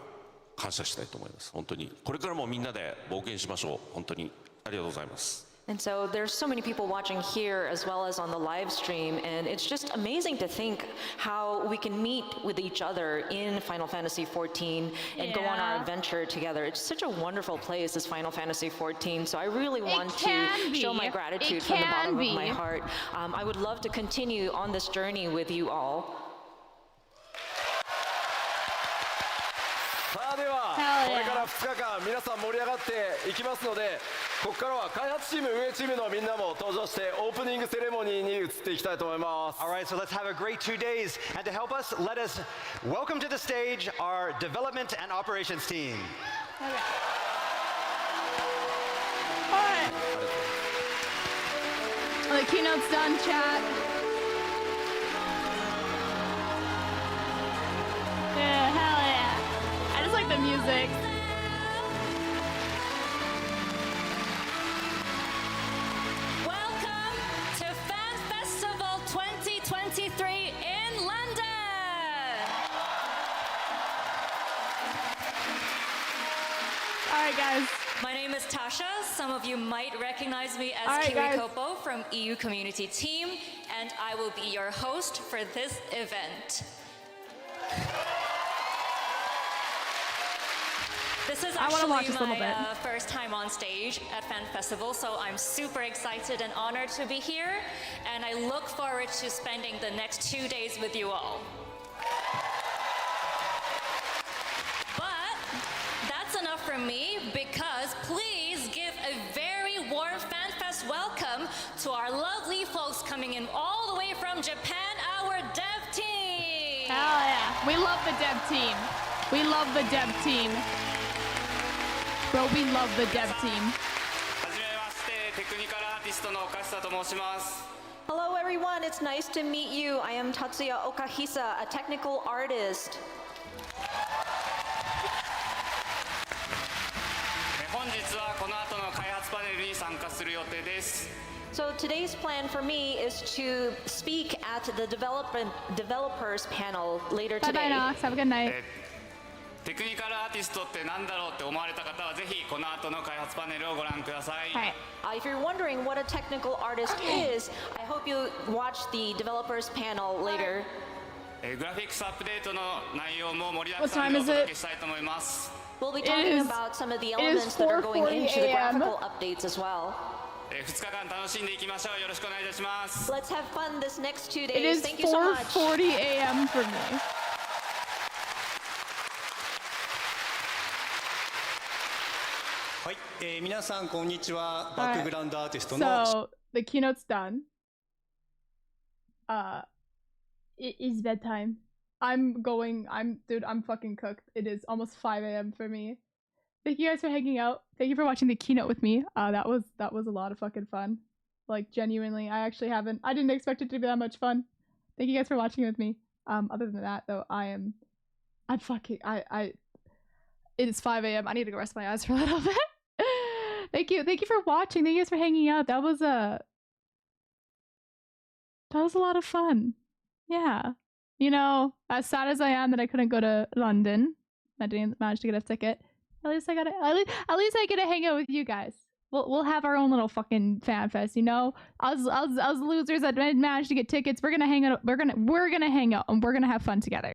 感謝したいと思います。本当にこれからもみんなで冒険しましょう。本当にありがとうございます。 And so there's so many people watching here as well as on the live stream, and it's just amazing to think how we can meet with each other in Final Fantasy XIV and go on our adventure together. It's such a wonderful place, this Final Fantasy XIV, so I really want to show my gratitude from the bottom of my heart. I would love to continue on this journey with you all. さあではこれから2日間皆さん盛り上がっていきますので、ここからは開発チーム運営チームのみんなも登場してオープニングセレモニーに移っていきたいと思います。 All right, so let's have a great 2 days. And to help us, let us welcome to the stage our development and operations team. Alright. Well, the keynote's done, chat. Yeah, hell yeah. I just like the music. Welcome to Fan Festival 2023 in London! Alright, guys. My name is Tasha. Some of you might recognize me All as right, guys. Kirikopo from EU Community Team, and I will be your host for this event. This is I wanna watch actually this a little my bit. first time on stage at Fan Festival, so I'm super excited and honored to be here, and I look forward to spending the next 2 days with you all. But that's enough from me, because please give a very warm FanFest welcome to our lovely folks coming in all the way from Japan, our dev team. Hell yeah. We love the dev team. We love the dev team. Bro, we love the dev team. はじめまして、テクニカルアーティストの岡下と申します。 Hello everyone, it's nice to meet you. I am Tatsuya Okahisa, a technical artist. 本日はこの後の開発パネルに参加する予定です。 So today's plan for me is to speak at the developers panel later Bye bye, today. Nox. Have a good night. テクニカルアーティストって何だろうって思われた方はぜひこの後の開発パネルをご覧ください。If you're wondering what a technical artist is, I hope you watch the developers panel later. グラフィックスアップデートの内容も盛りだくさんでお届けしたいと思います。 We'll be talking about some of the elements that are going into the graphical updates as well. 2日間楽しんでいきましょう。よろしくお願いいたします。 Let's have fun this next 2 It days. is Thank you so much. 4:40 a.m. for me. はい、皆さんこんにちは。バックグラウンドアーティストの。So the keynote's done. It is bedtime. Dude, I'm fucking cooked. It is almost 5 a.m. for me. Thank you guys for hanging out. Thank you for watching the keynote with me. That was a lot of fucking fun. Like genuinely, I didn't expect it to be that much fun. Thank you guys for watching with me. Other than that though, it is 5 a.m. I need to go rest my eyes for a little bit. Thank you for watching. Thank you guys for hanging out. That was a lot of fun. Yeah. You know, as sad as I am that I couldn't go to London, I didn't manage to get a ticket. At least I get to hang out with you guys. We'll have our own little fucking fan fest, you know? Us losers that didn't manage to get tickets, we're gonna hang out and we're gonna have fun together.